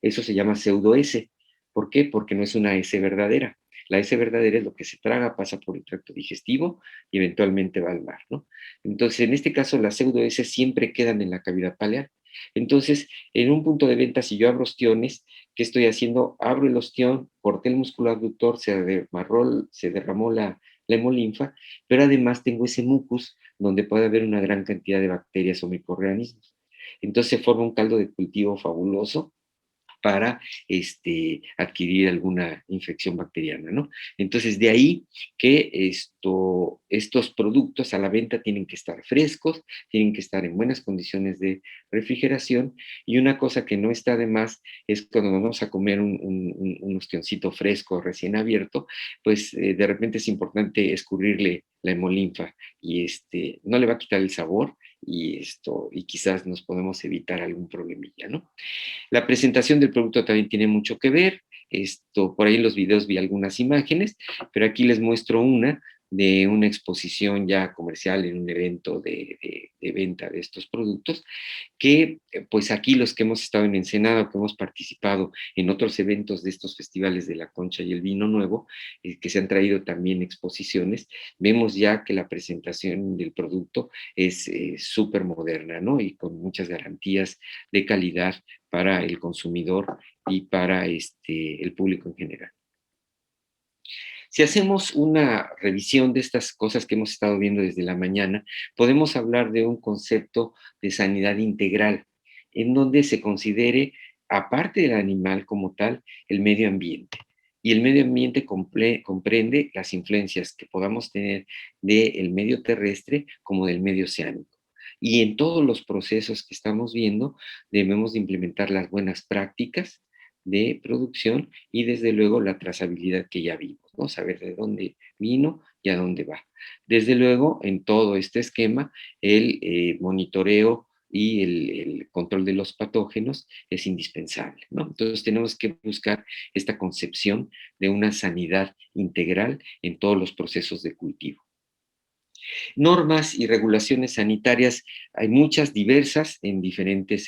Eso se llama pseudo-S. ¿Por qué? Porque no es una S verdadera. La S verdadera es lo que se traga, pasa por el tracto digestivo y eventualmente va al mar, ¿no? Entonces, en este caso, las pseudo-S siempre quedan en la cavidad paleal. Entonces, en un punto de venta, si yo abro ostiones, ¿qué estoy haciendo? Abro el ostión, corté el músculo abductor, se derramó la hemolinfa, pero además tengo ese mucus donde puede haber una gran cantidad de bacterias o microorganismos. Entonces se forma un caldo de cultivo fabuloso para adquirir alguna infección bacteriana, ¿no? Entonces, de ahí que estos productos a la venta tienen que estar frescos, tienen que estar en buenas condiciones de refrigeración, y una cosa que no está de más es cuando vamos a comer un ostioncito fresco, recién abierto, pues de repente es importante escurrirle la hemolinfa y no le va a quitar el sabor y quizás nos podemos evitar algún problemilla, ¿no? La presentación del producto también tiene mucho que ver. Por ahí en los videos vi algunas imágenes, pero aquí les muestro una de una exposición ya comercial en un evento de venta de estos productos, que pues aquí los que hemos estado en Ensenada, que hemos participado en otros eventos de estos festivales de la concha y el vino nuevo, que se han traído también exposiciones, vemos ya que la presentación del producto es súper moderna, ¿no? Y con muchas garantías de calidad para el consumidor y para el público en general. Si hacemos una revisión de estas cosas que hemos estado viendo desde la mañana, podemos hablar de un concepto de sanidad integral, en donde se considere, aparte del animal como tal, el medio ambiente. Y el medio ambiente comprende las influencias que podamos tener del medio terrestre como del medio oceánico. Y en todos los procesos que estamos viendo, debemos de implementar las buenas prácticas de producción y desde luego la trazabilidad que ya vimos, ¿no? Saber de dónde vino y a dónde va. Desde luego, en todo este esquema, el monitoreo y el control de los patógenos es indispensable, ¿no? Entonces tenemos que buscar esta concepción de una sanidad integral en todos los procesos de cultivo. Normas y regulaciones sanitarias, hay muchas diversas en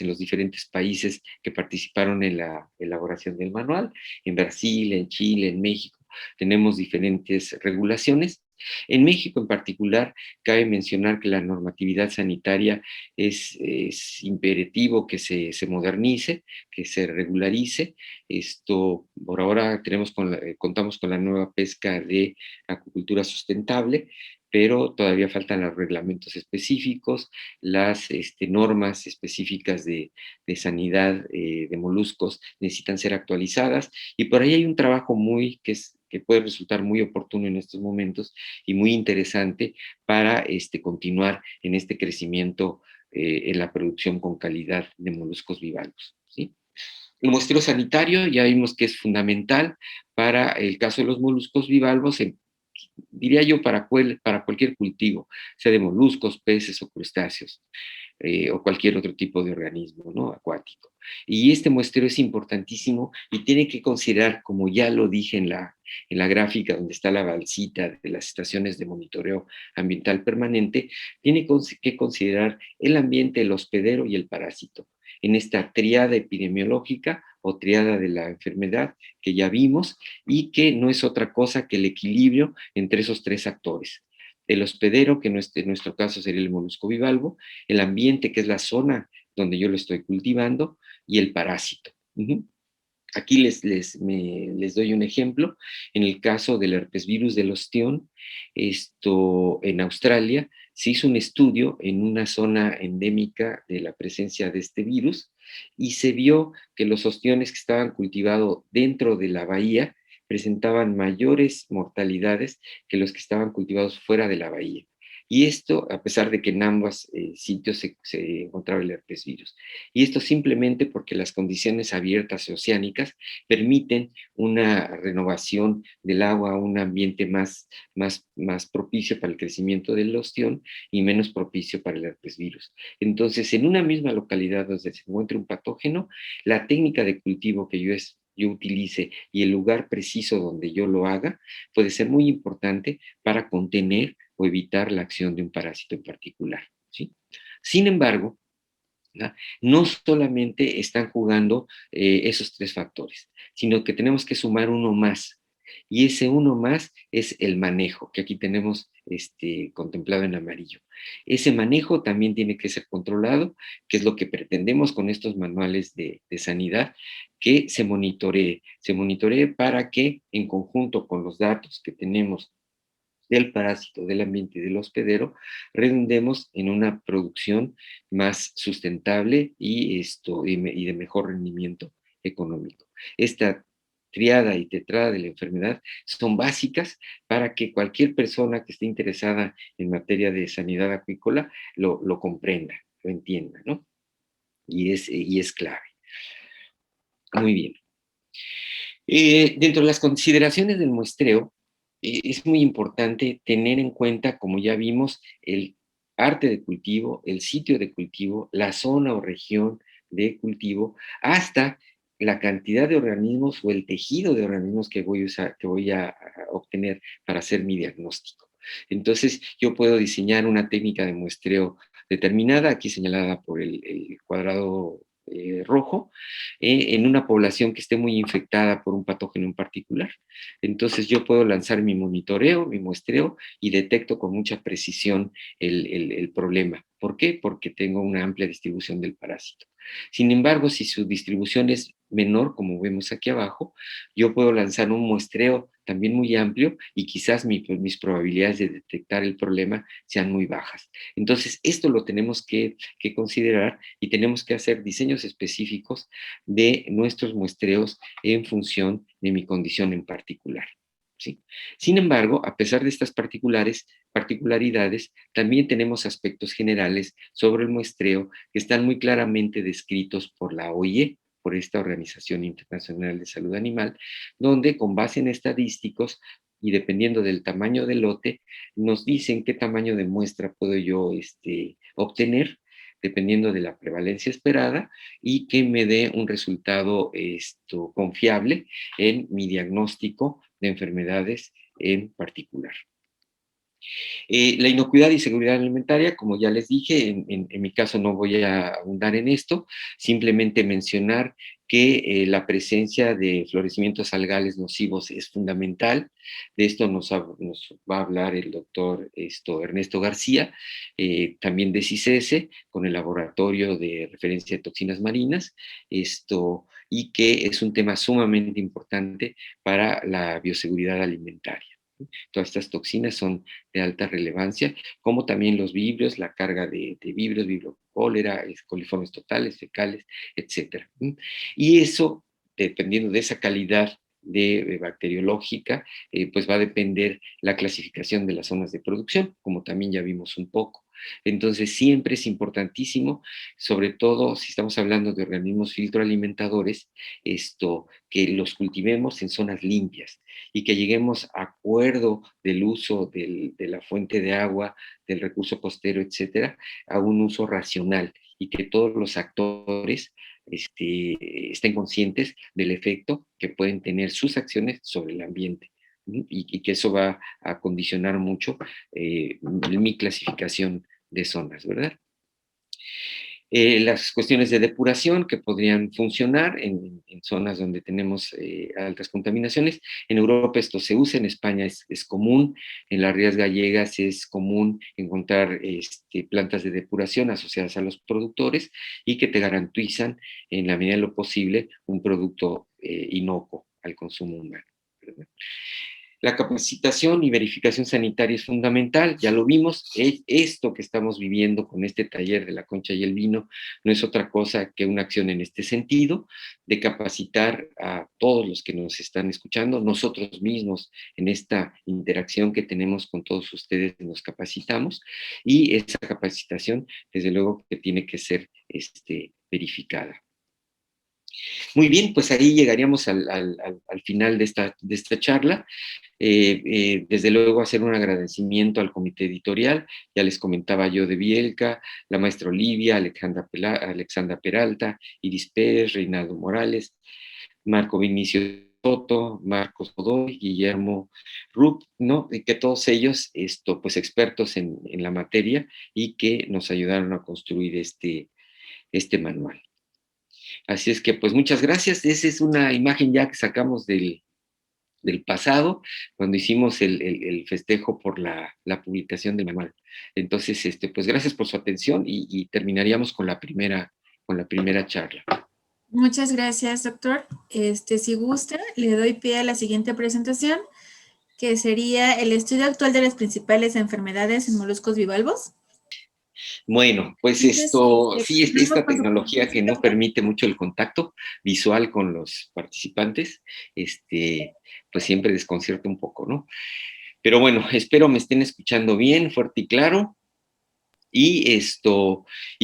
los diferentes países que participaron en la elaboración del manual, en Brasil, en Chile, en México, tenemos diferentes regulaciones. En México en particular, cabe mencionar que la normatividad sanitaria es imperativo que se modernice, que se regularice. Por ahora contamos con la nueva pesca de acuicultura sustentable, pero todavía faltan los reglamentos específicos, las normas específicas de sanidad de moluscos necesitan ser actualizadas, y por ahí hay un trabajo que puede resultar muy oportuno en estos momentos y muy interesante para continuar en este crecimiento en la producción con calidad de moluscos bivalvos, ¿sí? El muestreo sanitario ya vimos que es fundamental para el caso de los moluscos bivalvos, diría yo, para cualquier cultivo, sea de moluscos, peces o crustáceos, o cualquier otro tipo de organismo, ¿no? Acuático. Y este muestreo es importantísimo y tiene que considerar, como ya lo dije en la gráfica donde está la balsita de las estaciones de monitoreo ambiental permanente, tiene que considerar el ambiente, el hospedero y el parásito en esta triada epidemiológica o triada de la enfermedad que ya vimos, y que no es otra cosa que el equilibrio entre esos tres actores. El hospedero, que en nuestro caso sería el molusco bivalvo, el ambiente, que es la zona donde yo lo estoy cultivando, y el parásito. Aquí les doy un ejemplo. En el caso del herpesvirus del ostión, en Australia se hizo un estudio en una zona endémica de la presencia de este virus, y se vio que los ostiones que estaban cultivados dentro de la bahía presentaban mayores mortalidades que los que estaban cultivados fuera de la bahía. Y esto, a pesar de que en ambos sitios se encontraba el herpesvirus. Y esto simplemente porque las condiciones abiertas oceánicas permiten una renovación del agua a un ambiente más propicio para el crecimiento del ostión y menos propicio para el herpesvirus. Entonces, en una misma localidad donde se encuentre un patógeno, la técnica de cultivo que yo utilice y el lugar preciso donde yo lo haga puede ser muy importante para contener o evitar la acción de un parásito en particular, ¿sí? Sin embargo, ¿no? No solamente están jugando esos tres factores, sino que tenemos que sumar uno más. Y ese uno más es el manejo, que aquí tenemos contemplado en amarillo. Ese manejo también tiene que ser controlado, que es lo que pretendemos con estos manuales de sanidad, que se monitoree para que en conjunto con los datos que tenemos del parásito, del ambiente y del hospedero, redundemos en una producción más sustentable y de mejor rendimiento económico. Esta triada y tetrada de la enfermedad son básicas para que cualquier persona que esté interesada en materia de sanidad acuícola lo comprenda, lo entienda, ¿no? Y es clave. Muy bien. Dentro de las consideraciones del muestreo, es muy importante tener en cuenta, como ya vimos, el parte de cultivo, el sitio de cultivo, la zona o región de cultivo, hasta la cantidad de organismos o el tejido de organismos que voy a usar, que voy a obtener para hacer mi diagnóstico. Entonces, yo puedo diseñar una técnica de muestreo determinada, aquí señalada por el cuadrado rojo, en una población que esté muy infectada por un patógeno en particular. Entonces, yo puedo lanzar mi monitoreo, mi muestreo, y detecto con mucha precisión el problema. ¿Por qué? Porque tengo una amplia distribución del parásito. Sin embargo, si su distribución es menor, como vemos aquí abajo, yo puedo lanzar un muestreo también muy amplio y quizás mis probabilidades de detectar el problema sean muy bajas. Entonces, esto lo tenemos que considerar y tenemos que hacer diseños específicos de nuestros muestreos en función de mi condición en particular. ¿Sí? Sin embargo, a pesar de estas particularidades, también tenemos aspectos generales sobre el muestreo que están muy claramente descritos por la OIE, por esta Organización Internacional de Salud Animal, donde con base en estadísticos y dependiendo del tamaño del lote, nos dicen qué tamaño de muestra puedo yo obtener, dependiendo de la prevalencia esperada, y que me dé un resultado confiable en mi diagnóstico de enfermedades en particular. La inocuidad y seguridad alimentaria, como ya les dije, en mi caso no voy a abundar en esto, simplemente mencionar que la presencia de florecimientos algales nocivos es fundamental. De esto nos va a hablar el doctor Ernesto García, también de CICESE, con el Laboratorio de Referencia de Toxinas Marinas, y que es un tema sumamente importante para la bioseguridad alimentaria. Todas estas toxinas son de alta relevancia, como también los vibrios, la carga de vibrios, vibrio cólera, coliformes totales, fecales, etc. Y eso, dependiendo de esa calidad de bacteriológica, pues va a depender la clasificación de las zonas de producción, como también ya vimos un poco. Entonces, siempre es importantísimo, sobre todo si estamos hablando de organismos filtroalimentadores, que los cultivemos en zonas limpias y que lleguemos a acuerdo del uso de la fuente de agua, del recurso costero, etcétera, a un uso racional y que todos los actores estén conscientes del efecto que pueden tener sus acciones sobre el ambiente. Y que eso va a condicionar mucho mi clasificación de zonas, ¿verdad? Las cuestiones de depuración que podrían funcionar en zonas donde tenemos altas contaminaciones. En Europa esto se usa, en España es común, en las rías gallegas es común encontrar plantas de depuración asociadas a los productores y que te garantizan en la medida de lo posible un producto inocuo al consumo humano, ¿verdad? La capacitación y verificación sanitaria es fundamental, ya lo vimos, esto que estamos viviendo con este taller de la concha y el vino no es otra cosa que una acción en este sentido, de capacitar a todos los que nos están escuchando, nosotros mismos en esta interacción que tenemos con todos ustedes nos capacitamos y esa capacitación desde luego que tiene que ser verificada. Muy bien, pues ahí llegaríamos al final de esta charla. Desde luego hacer un agradecimiento al comité editorial, ya les comentaba yo de Bielka, la maestra Olivia, Alexandra Peralta, Iris Pérez, Reinaldo Morales, Marco Vinicio Soto, Marcos Godoy, Guillermo Rupp, ¿no? Y que todos ellos, pues expertos en la materia y que nos ayudaron a construir este manual. Así es que, pues muchas gracias. Esa es una imagen ya que sacamos del pasado, cuando hicimos el festejo por la publicación del manual. Entonces, pues gracias por su atención y terminaríamos con la primera charla. Muchas gracias, doctor. Si gusta, le doy pie a la siguiente presentación, que sería el estudio actual de las principales enfermedades en moluscos bivalvos. Bueno, pues sí, esta tecnología que no permite mucho el contacto visual con los participantes, pues siempre desconcierta un poco, ¿no? Pero bueno, espero me estén escuchando bien, fuerte y claro. Y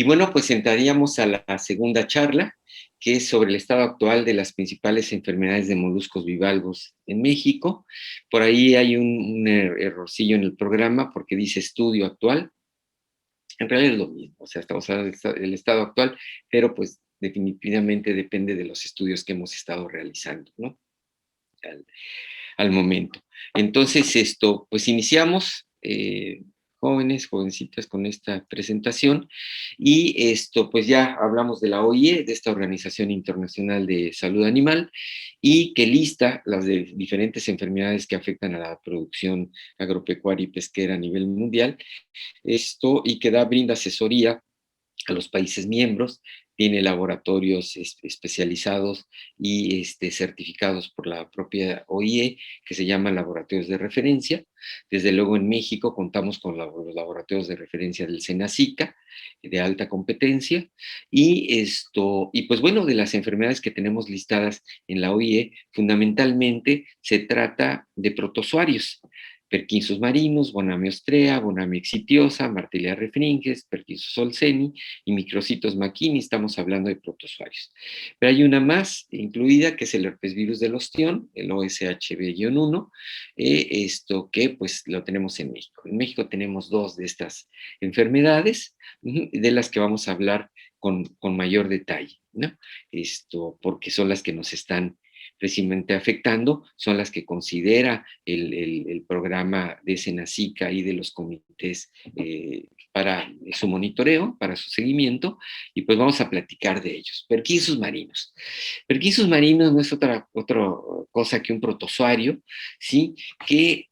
bueno, pues entraríamos a la segunda charla, que es sobre el estado actual de las principales enfermedades de moluscos bivalvos en México. Por ahí hay un errorcillo en el programa porque dice estudio actual. En realidad es lo mismo, o sea, estamos hablando del estado actual, pero pues definitivamente depende de los estudios que hemos estado realizando, ¿no? Al, al momento. Entonces, pues iniciamos, jóvenes, jovencitas, con esta presentación, y pues ya hablamos de la OIE, de esta Organización Internacional de Salud Animal, y que lista las de diferentes enfermedades que afectan a la producción agropecuaria y pesquera a nivel mundial, y que brinda asesoría a los países miembros, tiene laboratorios especializados y certificados por la propia OIE, que se llaman laboratorios de referencia. Desde luego en México contamos con los laboratorios de referencia del SENACICA, de alta competencia, y pues bueno, de las enfermedades que tenemos listadas en la OIE, fundamentalmente se trata de protozoarios, Perkinsus marinus, Bonamia ostrea, Bonamia excitiosa, Martelia refringens, Perkinsus olseni y Microcitos McKinney. Estamos hablando de protozoarios. Pero hay una más incluida, que es el herpesvirus del ostión, el OSHB-1, que pues lo tenemos en México. En México tenemos 2 de estas enfermedades, de las que vamos a hablar con mayor detalle, ¿no? Porque son las que nos están precisamente afectando, son las que considera el programa de Senacica y de los comités para su monitoreo, para su seguimiento, y pues vamos a platicar de ellos. Perkinsus marinus. Perkinsus marinus no es otra cosa que un protozoario, ¿sí? Que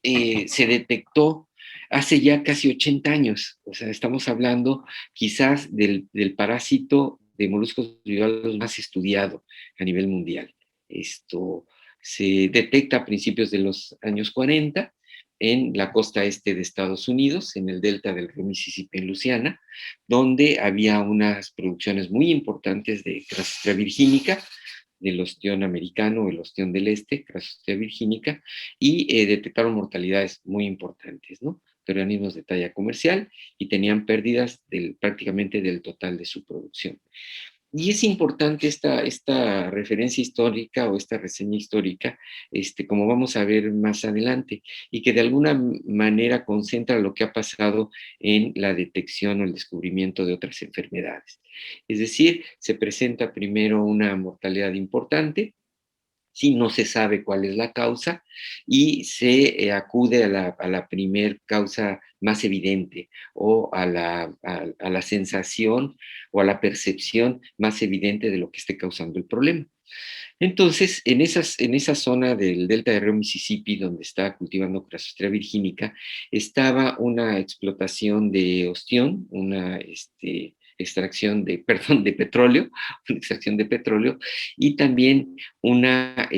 se detectó hace ya casi 80 años. O sea, estamos hablando quizás del parásito de moluscos bivalvos más estudiado a nivel mundial. Esto se detecta a principios de los años 40 en la costa este de Estados Unidos, en el delta del río Mississippi en Luisiana, donde había unas producciones muy importantes de Crassostrea virginica, del ostión americano, el ostión del este, Crassostrea virginica, y detectaron mortalidades muy importantes, ¿no? De organismos de talla comercial, y tenían pérdidas prácticamente del total de su producción. Y es importante esta referencia histórica o esta reseña histórica, como vamos a ver más adelante, y que de alguna manera concentra lo que ha pasado en la detección o el descubrimiento de otras enfermedades. Es decir, se presenta primero una mortalidad importante, si no se sabe cuál es la causa, y se acude a la primer causa más evidente, o a la sensación o a la percepción más evidente de lo que esté causando el problema. Entonces, en esa zona del delta del río Mississippi, donde está cultivando Crassostrea virginica, estaba una explotación de ostión, una extracción de, perdón, de petróleo, una extracción de petróleo, y también una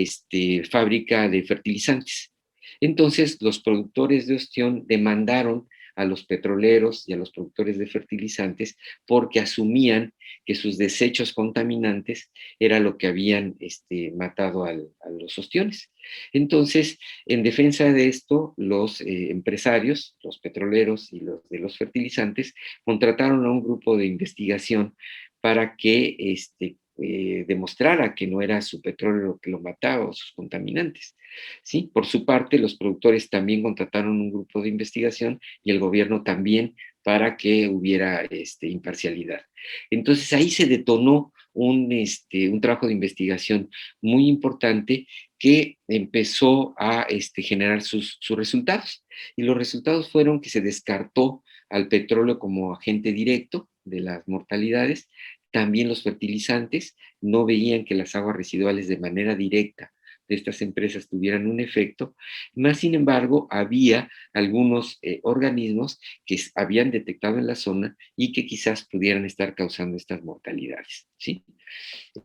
fábrica de fertilizantes. Entonces, los productores de ostión demandaron a los petroleros y a los productores de fertilizantes porque asumían que sus desechos contaminantes era lo que habían matado a los ostiones. Entonces, en defensa de esto, los empresarios, los petroleros y los de los fertilizantes, contrataron a un grupo de investigación para que demostrara que no era su petróleo lo que lo mataba o sus contaminantes. ¿Sí? Por su parte, los productores también contrataron un grupo de investigación, y el gobierno también, para que hubiera imparcialidad. Entonces ahí se detonó un trabajo de investigación muy importante, que empezó a generar sus resultados. Y los resultados fueron que se descartó al petróleo como agente directo de las mortalidades. También los fertilizantes no veían que las aguas residuales de manera directa de estas empresas tuvieran un efecto, más sin embargo había algunos organismos que habían detectado en la zona y que quizás pudieran estar causando estas mortalidades, ¿sí?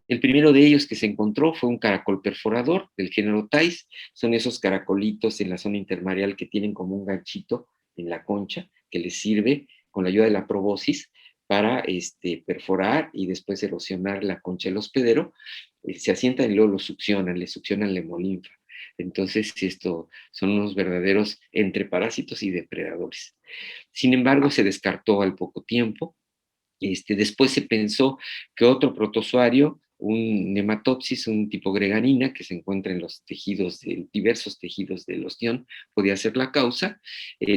El primero de ellos que se encontró fue un caracol perforador del género Thais. Son esos caracolitos en la zona intermareal que tienen como un ganchito en la concha, que les sirve con la ayuda de la probosis para perforar y después erosionar la concha del hospedero. Se asientan y luego lo succionan, le succionan la hemolinfa. Entonces, esto son unos verdaderos entre parásitos y depredadores. Sin embargo, se descartó al poco tiempo. Después se pensó que otro protozoario, un nematopsis, un tipo gregarina, que se encuentra en los tejidos, diversos tejidos del ostión, podía ser la causa.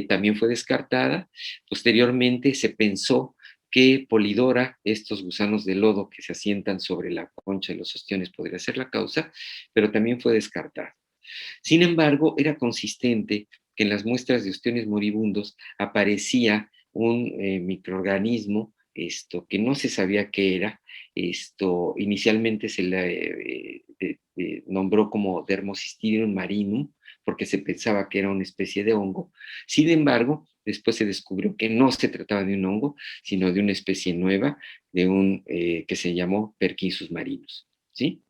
También fue descartada. Posteriormente se pensó que Polidora, estos gusanos de lodo que se asientan sobre la concha de los ostiones, podría ser la causa, pero también fue descartado. Sin embargo, era consistente que en las muestras de ostiones moribundos aparecía un microorganismo que no se sabía qué era. Inicialmente se le nombró como Dermocystirium marinum, porque se pensaba que era una especie de hongo. Sin embargo, después se descubrió que no se trataba de un hongo, sino de una especie nueva, que se llamó Perkinsus marinus, ¿sí?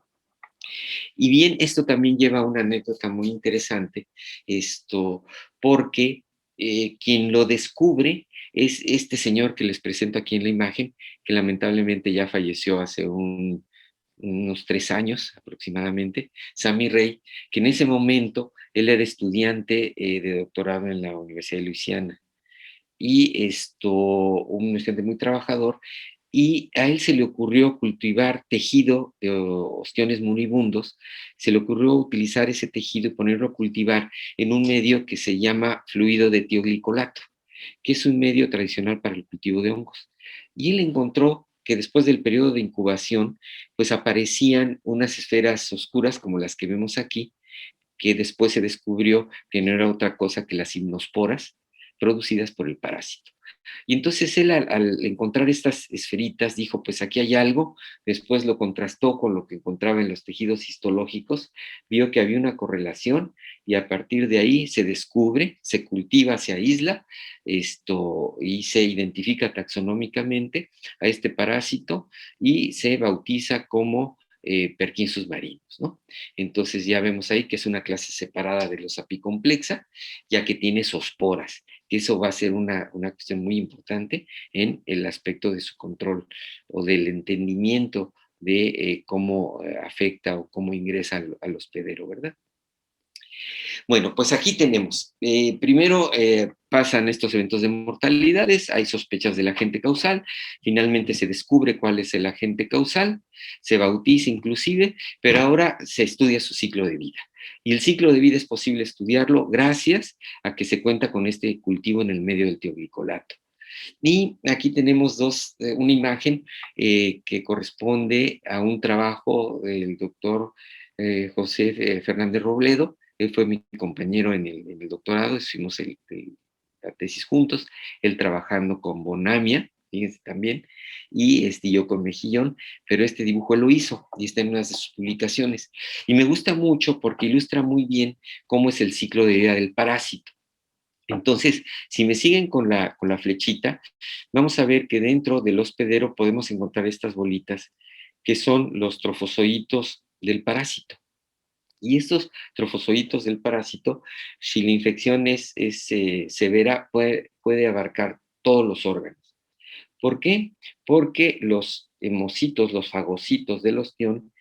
Y bien, esto también lleva a una anécdota muy interesante, porque quien lo descubre es este señor que les presento aquí en la imagen, que lamentablemente ya falleció hace unos 3 años aproximadamente, Sammy Ray, que en ese momento él era estudiante de doctorado en la Universidad de Luisiana y un estudiante muy trabajador, y a él se le ocurrió cultivar tejido de ostiones moribundos, se le ocurrió utilizar ese tejido y ponerlo a cultivar en un medio que se llama fluido de tioglicolato, que es un medio tradicional para el cultivo de hongos. Y él encontró que después del periodo de incubación, pues aparecían unas esferas oscuras como las que vemos aquí, que después se descubrió que no era otra cosa que las gimnosporas producidas por el parásito. Y entonces él al encontrar estas esferitas dijo, pues aquí hay algo, después lo contrastó con lo que encontraba en los tejidos histológicos, vio que había una correlación y a partir de ahí se descubre, se cultiva, se aísla y se identifica taxonómicamente a este parásito y se bautiza como Perkinsus marinus, ¿no? Entonces ya vemos ahí que es una clase separada de los apicomplexa, ya que tiene zoosporas, que eso va a ser una cuestión muy importante en el aspecto de su control o del entendimiento de cómo afecta o cómo ingresa al hospedero, ¿verdad? Bueno, pues aquí tenemos, primero pasan estos eventos de mortalidades, hay sospechas del agente causal, finalmente se descubre cuál es el agente causal, se bautiza inclusive, pero ahora se estudia su ciclo de vida. Y el ciclo de vida es posible estudiarlo gracias a que se cuenta con este cultivo en el medio del tioglicolato. Y aquí tenemos una imagen que corresponde a un trabajo del doctor José Fernández Robledo. Él fue mi compañero en el doctorado, hicimos la tesis juntos, él trabajando con Bonamia, fíjense también, y yo con Mejillón, pero este dibujo él lo hizo y está en una de sus publicaciones. Y me gusta mucho porque ilustra muy bien cómo es el ciclo de vida del parásito. Entonces, si me siguen con la flechita, vamos a ver que dentro del hospedero podemos encontrar estas bolitas que son los trofozoitos del parásito. Y estos trofozoitos del parásito, si la infección es severa, puede abarcar todos los órganos. ¿Por qué? Porque los hemocitos, los fagocitos del ostión,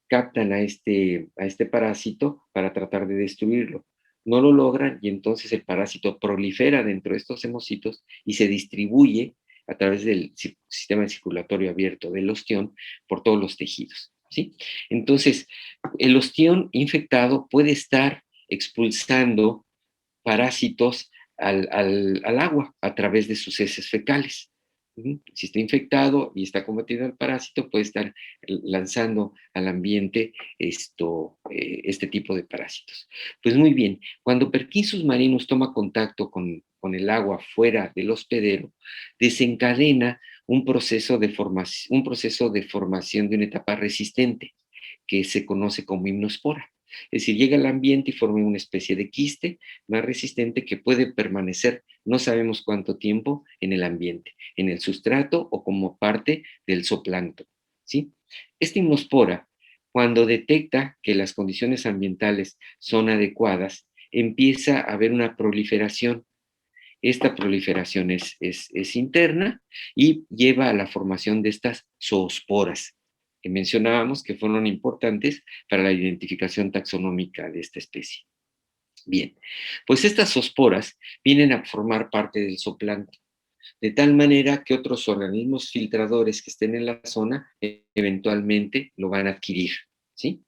captan a este parásito para tratar de destruirlo. No lo logran y entonces el parásito prolifera dentro de estos hemocitos y se distribuye a través del sistema circulatorio abierto del ostión por todos los tejidos, ¿sí? Entonces, el ostión infectado puede estar expulsando parásitos al agua a través de sus heces fecales. Si está infectado y está combatiendo al parásito, puede estar lanzando al ambiente este tipo de parásitos. Pues muy bien, cuando Perkinsus marinus toma contacto con el agua fuera del hospedero, desencadena un proceso de formación de una etapa resistente que se conoce como himnospora. Es decir, llega al ambiente y forma una especie de quiste más resistente que puede permanecer no sabemos cuánto tiempo en el ambiente, en el sustrato o como parte del zooplancton, ¿sí? Esta himnospora, cuando detecta que las condiciones ambientales son adecuadas, empieza a haber una proliferación. Esta proliferación es interna y lleva a la formación de estas zoosporas que mencionábamos que fueron importantes para la identificación taxonómica de esta especie. Bien, pues estas zoosporas vienen a formar parte del zooplancton, de tal manera que otros organismos filtradores que estén en la zona eventualmente lo van a adquirir, ¿sí?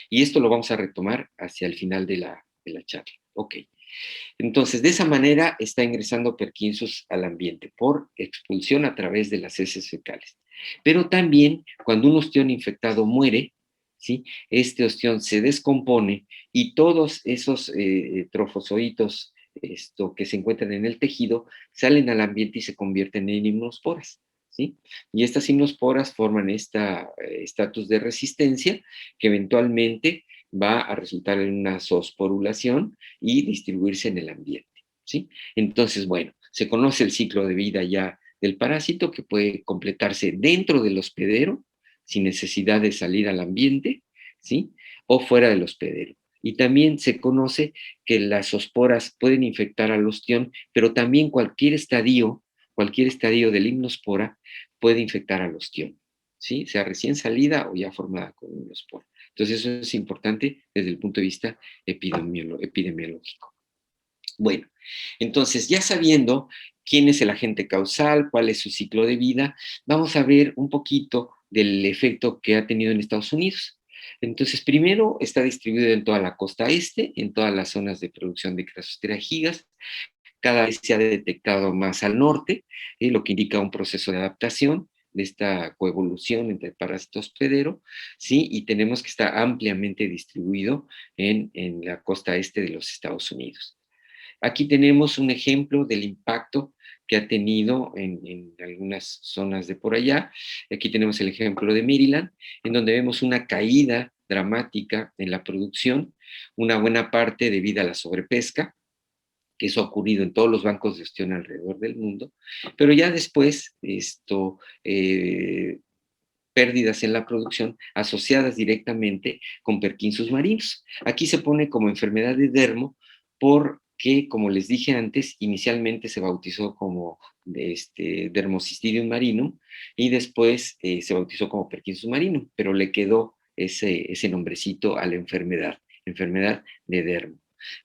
Y esto lo vamos a retomar hacia el final de la charla. Ok. Entonces, de esa manera está ingresando Perkinsus al ambiente por expulsión a través de las heces fecales. Pero también cuando un ostión infectado muere, ¿sí? Este ostión se descompone y todos esos trofozoitos que se encuentran en el tejido salen al ambiente y se convierten en himnosporas, ¿sí? Y estas himnosporas forman este estatus de resistencia que eventualmente va a resultar en una zoosporulación y distribuirse en el ambiente, ¿sí? Entonces, bueno, se conoce el ciclo de vida ya del parásito que puede completarse dentro del hospedero sin necesidad de salir al ambiente, ¿sí? O fuera del hospedero. Y también se conoce que las zoosporas pueden infectar al ostión, pero también cualquier estadio de la himnospora puede infectar al ostión, ¿sí? Sea recién salida o ya formada con himnospora. Entonces eso es importante desde el punto de vista epidemiológico. Bueno, entonces ya sabiendo quién es el agente causal, cuál es su ciclo de vida, vamos a ver un poquito del efecto que ha tenido en Estados Unidos. Entonces, primero está distribuido en toda la costa este, en todas las zonas de producción de Crassostrea gigas. Cada vez se ha detectado más al norte, lo que indica un proceso de adaptación de esta coevolución entre el parásito hospedero, ¿sí? Y tenemos que estar ampliamente distribuido en la costa este de los Estados Unidos. Aquí tenemos un ejemplo del impacto que ha tenido en algunas zonas de por allá. Aquí tenemos el ejemplo de Maryland, en donde vemos una caída dramática en la producción, una buena parte debido a la sobrepesca, que eso ha ocurrido en todos los bancos de ostión alrededor del mundo, pero ya después pérdidas en la producción asociadas directamente con Perkinsus marinos. Aquí se pone como enfermedad de dermo porque, como les dije antes, inicialmente se bautizó como Dermocistidium marinum y después se bautizó como Perkinsus marinum, pero le quedó ese nombrecito a la enfermedad de dermo.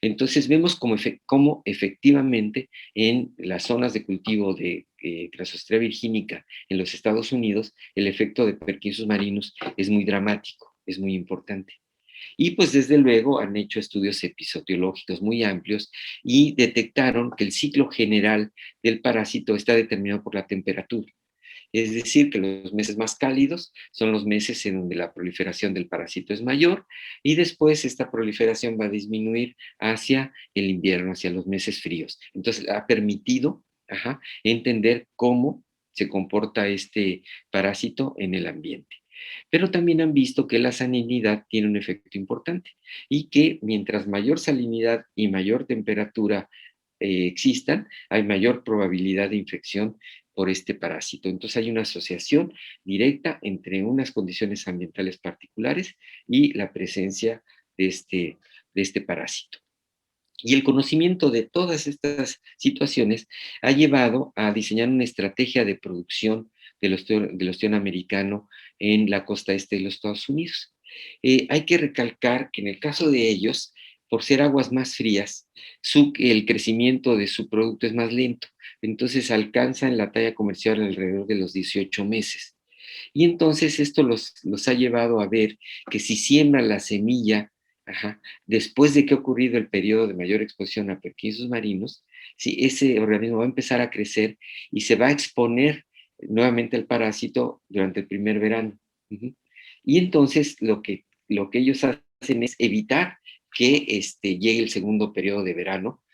Entonces vemos cómo efectivamente en las zonas de cultivo de Crassostrea virginica en los Estados Unidos, el efecto de Perkinsus marinus es muy dramático, es muy importante. Y pues desde luego han hecho estudios episodiológicos muy amplios y detectaron que el ciclo general del parásito está determinado por la temperatura. Es decir, que los meses más cálidos son los meses en donde la proliferación del parásito es mayor y después esta proliferación va a disminuir hacia el invierno, hacia los meses fríos. Entonces ha permitido entender cómo se comporta este parásito en el ambiente. Pero también han visto que la salinidad tiene un efecto importante y que mientras mayor salinidad y mayor temperatura existan, hay mayor probabilidad de infección por este parásito. Entonces hay una asociación directa entre unas condiciones ambientales particulares y la presencia de este parásito. Y el conocimiento de todas estas situaciones ha llevado a diseñar una estrategia de producción del ostión americano en la costa este de los Estados Unidos. Hay que recalcar que en el caso de ellos, por ser aguas más frías, el crecimiento de su producto es más lento. Entonces alcanzan la talla comercial alrededor de los 18 meses. Y entonces esto los ha llevado a ver que si siembran la semilla, después de que ha ocurrido el periodo de mayor exposición a Perkinsus marinos, si ese organismo va a empezar a crecer y se va a exponer nuevamente al parásito durante el primer verano. Y entonces lo que ellos hacen es evitar que llegue el segundo periodo de verano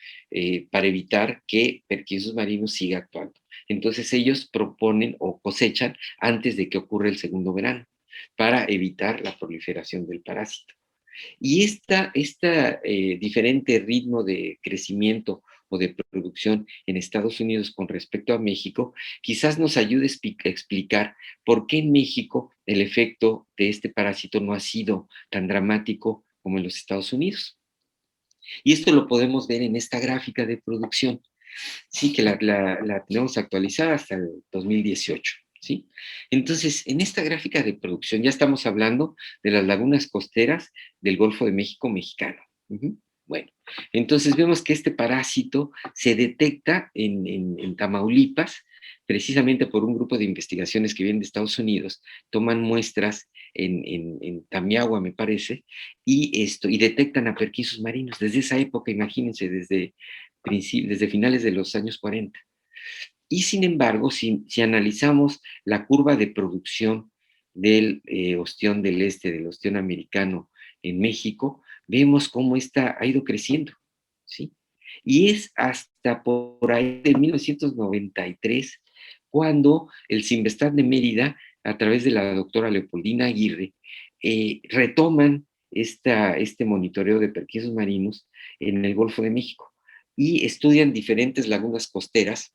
para evitar que Perkinsus marinus siga actuando. Entonces ellos proponen o cosechan antes de que ocurra el segundo verano para evitar la proliferación del parásito. Y este diferente ritmo de crecimiento o de producción en Estados Unidos con respecto a México, quizás nos ayude a explicar por qué en México el efecto de este parásito no ha sido tan dramático como en los Estados Unidos. Y esto lo podemos ver en esta gráfica de producción, sí, que la tenemos actualizada hasta el 2018. ¿Sí? Entonces, en esta gráfica de producción ya estamos hablando de las lagunas costeras del Golfo de México mexicano. Bueno, entonces vemos que este parásito se detecta en Tamaulipas, precisamente por un grupo de investigaciones que vienen de Estados Unidos, toman muestras en Tamiagua, me parece, y detectan a perquinsus marinos. Desde esa época, imagínense, desde finales de los años 40. Y sin embargo, si analizamos la curva de producción del ostión del este, del ostión americano en México, vemos cómo esta ha ido creciendo, ¿sí? Y es hasta por ahí de 1993 cuando el Cinvestav de Mérida, a través de la doctora Leopoldina Aguirre, retoman este monitoreo de perquinsus marinos en el Golfo de México y estudian diferentes lagunas costeras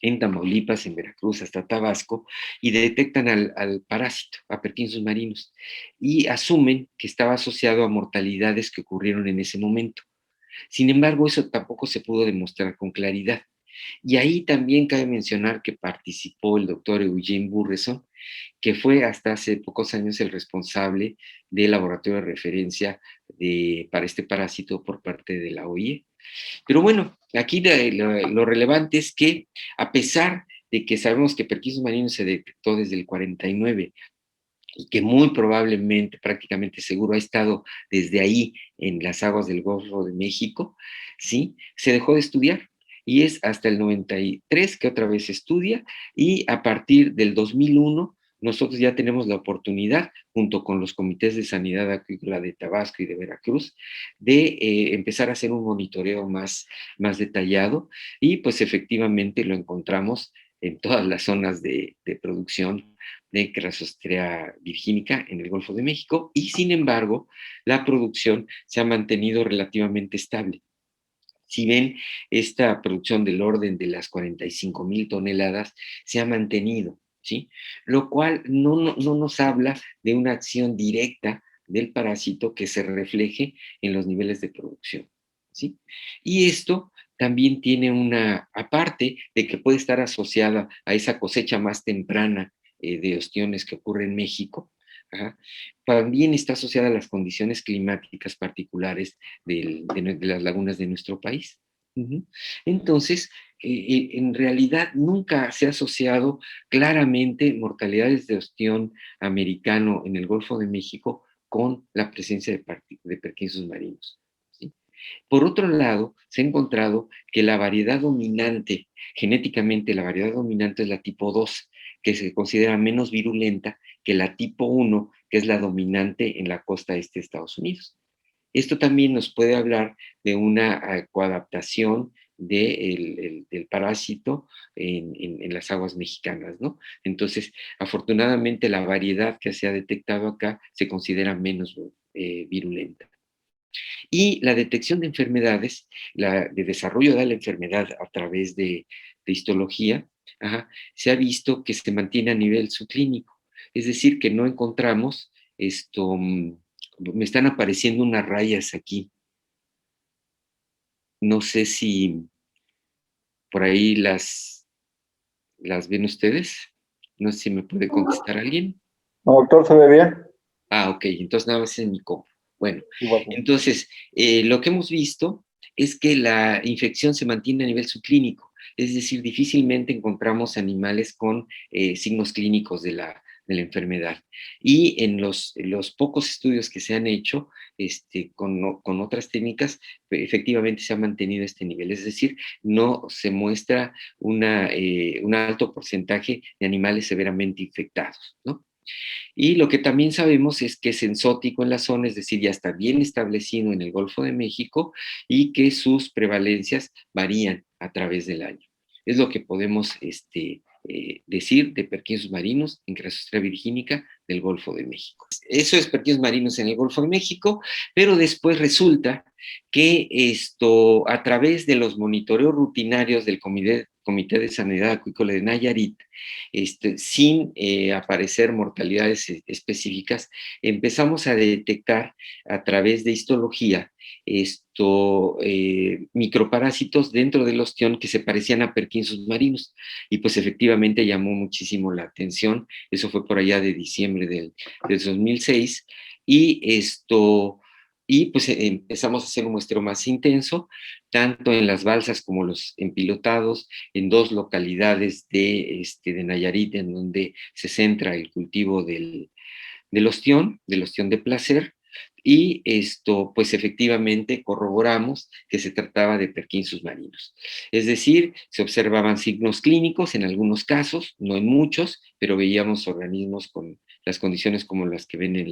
en Tamaulipas, en Veracruz, hasta Tabasco, y detectan al parásito, a perquinsus marinos, y asumen que estaba asociado a mortalidades que ocurrieron en ese momento. Sin embargo, eso tampoco se pudo demostrar con claridad. Y ahí también cabe mencionar que participó el doctor Eugene Burreson, que fue hasta hace pocos años el responsable del laboratorio de referencia para este parásito por parte de la OIE. Pero bueno, aquí lo relevante es que, a pesar de que sabemos que perquinsus marinos se detectó desde el 49 y que muy probablemente, prácticamente seguro, ha estado desde ahí en las aguas del Golfo de México, ¿sí? Se dejó de estudiar y es hasta el 93 que otra vez se estudia, y a partir del 2001 nosotros ya tenemos la oportunidad, junto con los comités de sanidad acuícola de Tabasco y de Veracruz, de empezar a hacer un monitoreo más detallado, y pues efectivamente lo encontramos en todas las zonas de producción de Crassostrea virginica en el Golfo de México, y sin embargo la producción se ha mantenido relativamente estable. Si ven, esta producción del orden de las 45,000 toneladas se ha mantenido, ¿sí? Lo cual no nos habla de una acción directa del parásito que se refleje en los niveles de producción, ¿sí? Y esto también tiene aparte de que puede estar asociada a esa cosecha más temprana de ostiones que ocurre en México, ajá, también está asociada a las condiciones climáticas particulares de las lagunas de nuestro país. Entonces, en realidad nunca se ha asociado claramente mortalidades de ostión americano en el Golfo de México con la presencia de perquinsus marinos, ¿sí? Por otro lado, se ha encontrado que la variedad dominante, genéticamente la variedad dominante es la tipo 2, que se considera menos virulenta que la tipo 1, que es la dominante en la costa este de Estados Unidos. Esto también nos puede hablar de una coadaptación del parásito en las aguas mexicanas, ¿no? Entonces, afortunadamente la variedad que se ha detectado acá se considera menos virulenta. Y la detección de enfermedades, de desarrollo de la enfermedad a través de histología, ajá, se ha visto que se mantiene a nivel subclínico. Es decir, que no encontramos me están apareciendo unas rayas aquí. No sé si por ahí las ven ustedes. No sé si me puede contestar alguien. No, doctor, ¿se ve bien? Ah, ok, entonces nada más es en mi compu. Bueno, Igual. entonces, lo que hemos visto es que la infección se mantiene a nivel subclínico, es decir, difícilmente encontramos animales con signos clínicos de la enfermedad. Y en los pocos estudios que se han hecho con otras técnicas, efectivamente se ha mantenido este nivel, es decir, no se muestra un alto porcentaje de animales severamente infectados, ¿no? Y lo que también sabemos es que es enzótico en la zona, es decir, ya está bien establecido en el Golfo de México, y que sus prevalencias varían a través del año. Es lo que podemos decir de perquinsus marinos en Crassostrea virginica del Golfo de México. Eso es perquinsus marinos en el Golfo de México, pero después resulta que a través de los monitoreos rutinarios del Comité de Sanidad Acuícola de Nayarit, sin aparecer mortalidades específicas, empezamos a detectar a través de histología microparásitos dentro del ostión que se parecían a perquinsus marinos, y pues efectivamente llamó muchísimo la atención. Eso fue por allá de diciembre del 2006, y y pues empezamos a hacer un muestreo más intenso, tanto en las balsas como los empilotados, en 2 localidades de Nayarit, en donde se centra el cultivo del ostión de placer, y esto, pues efectivamente corroboramos que se trataba de Perkinsus marinos. Es decir, se observaban signos clínicos en algunos casos, no en muchos, pero veíamos organismos con las condiciones como las que ven en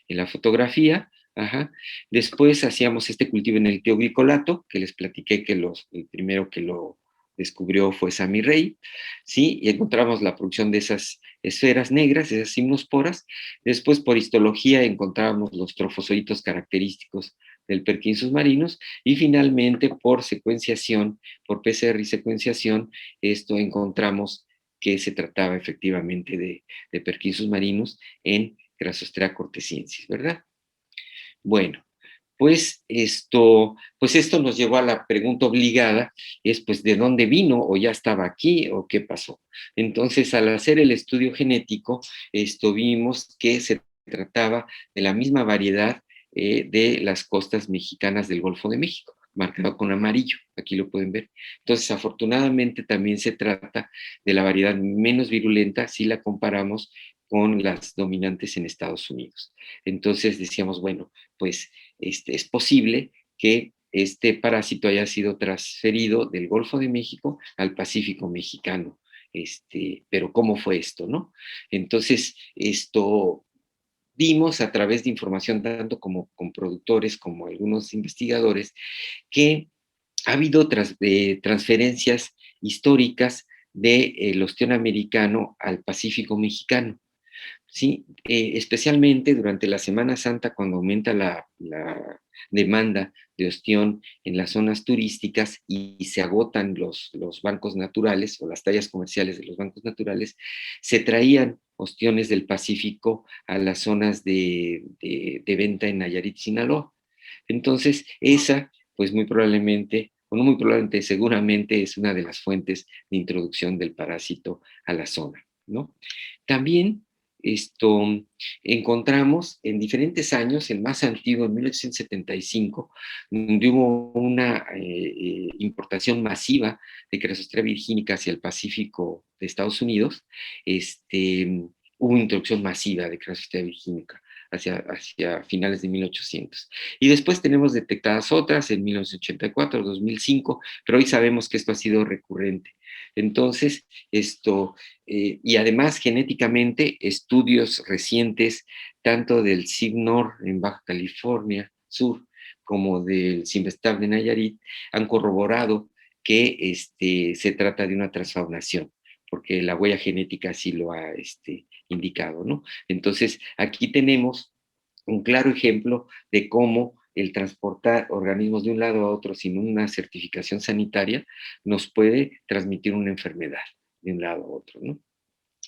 la fotografía. Ajá. Después hacíamos este cultivo en el teoglicolato, que les platiqué que el primero que lo descubrió fue Sammy Rey, ¿sí? Y encontramos la producción de esas esferas negras, esas gimnosporas. Después, por histología, encontrábamos los trofozoitos característicos del Perkinsus marinos, y finalmente, por secuenciación, por PCR y secuenciación, encontramos que se trataba efectivamente de Perkinsus marinos en Crassostrea cortesiensis, ¿verdad? Bueno, pues esto nos llevó a la pregunta obligada, es pues ¿de dónde vino? ¿O ya estaba aquí? ¿O qué pasó? Entonces, al hacer el estudio genético, vimos que se trataba de la misma variedad de las costas mexicanas del Golfo de México, marcado con amarillo, aquí lo pueden ver. Entonces, afortunadamente también se trata de la variedad menos virulenta si la comparamos con las dominantes en Estados Unidos. Entonces decíamos, bueno, pues es posible que este parásito haya sido transferido del Golfo de México al Pacífico mexicano. Pero ¿cómo fue esto, no? Entonces, vimos a través de información tanto como con productores como algunos investigadores que ha habido transferencias históricas del ostión americano al Pacífico mexicano. Sí, especialmente durante la Semana Santa, cuando aumenta la demanda de ostión en las zonas turísticas y se agotan los bancos naturales o las tallas comerciales de los bancos naturales, se traían ostiones del Pacífico a las zonas de venta en Nayarit, Sinaloa. Entonces, esa, pues muy probablemente, o no muy probablemente, seguramente es una de las fuentes de introducción del parásito a la zona, ¿no? También esto, encontramos en diferentes años, el más antiguo en 1875, donde hubo una importación masiva de Crassostrea virginica hacia el Pacífico de Estados Unidos. Hubo introducción masiva de Crassostrea virginica hacia finales de 1800. Y después tenemos detectadas otras en 1984, 2005, pero hoy sabemos que esto ha sido recurrente. Entonces, y además genéticamente, estudios recientes, tanto del CIVNOR en Baja California Sur, como del CIMVESTAB de Nayarit, han corroborado que se trata de una transfaunación, porque la huella genética así lo ha indicado, ¿no? Entonces, aquí tenemos un claro ejemplo de cómo el transportar organismos de un lado a otro sin una certificación sanitaria nos puede transmitir una enfermedad de un lado a otro, ¿no?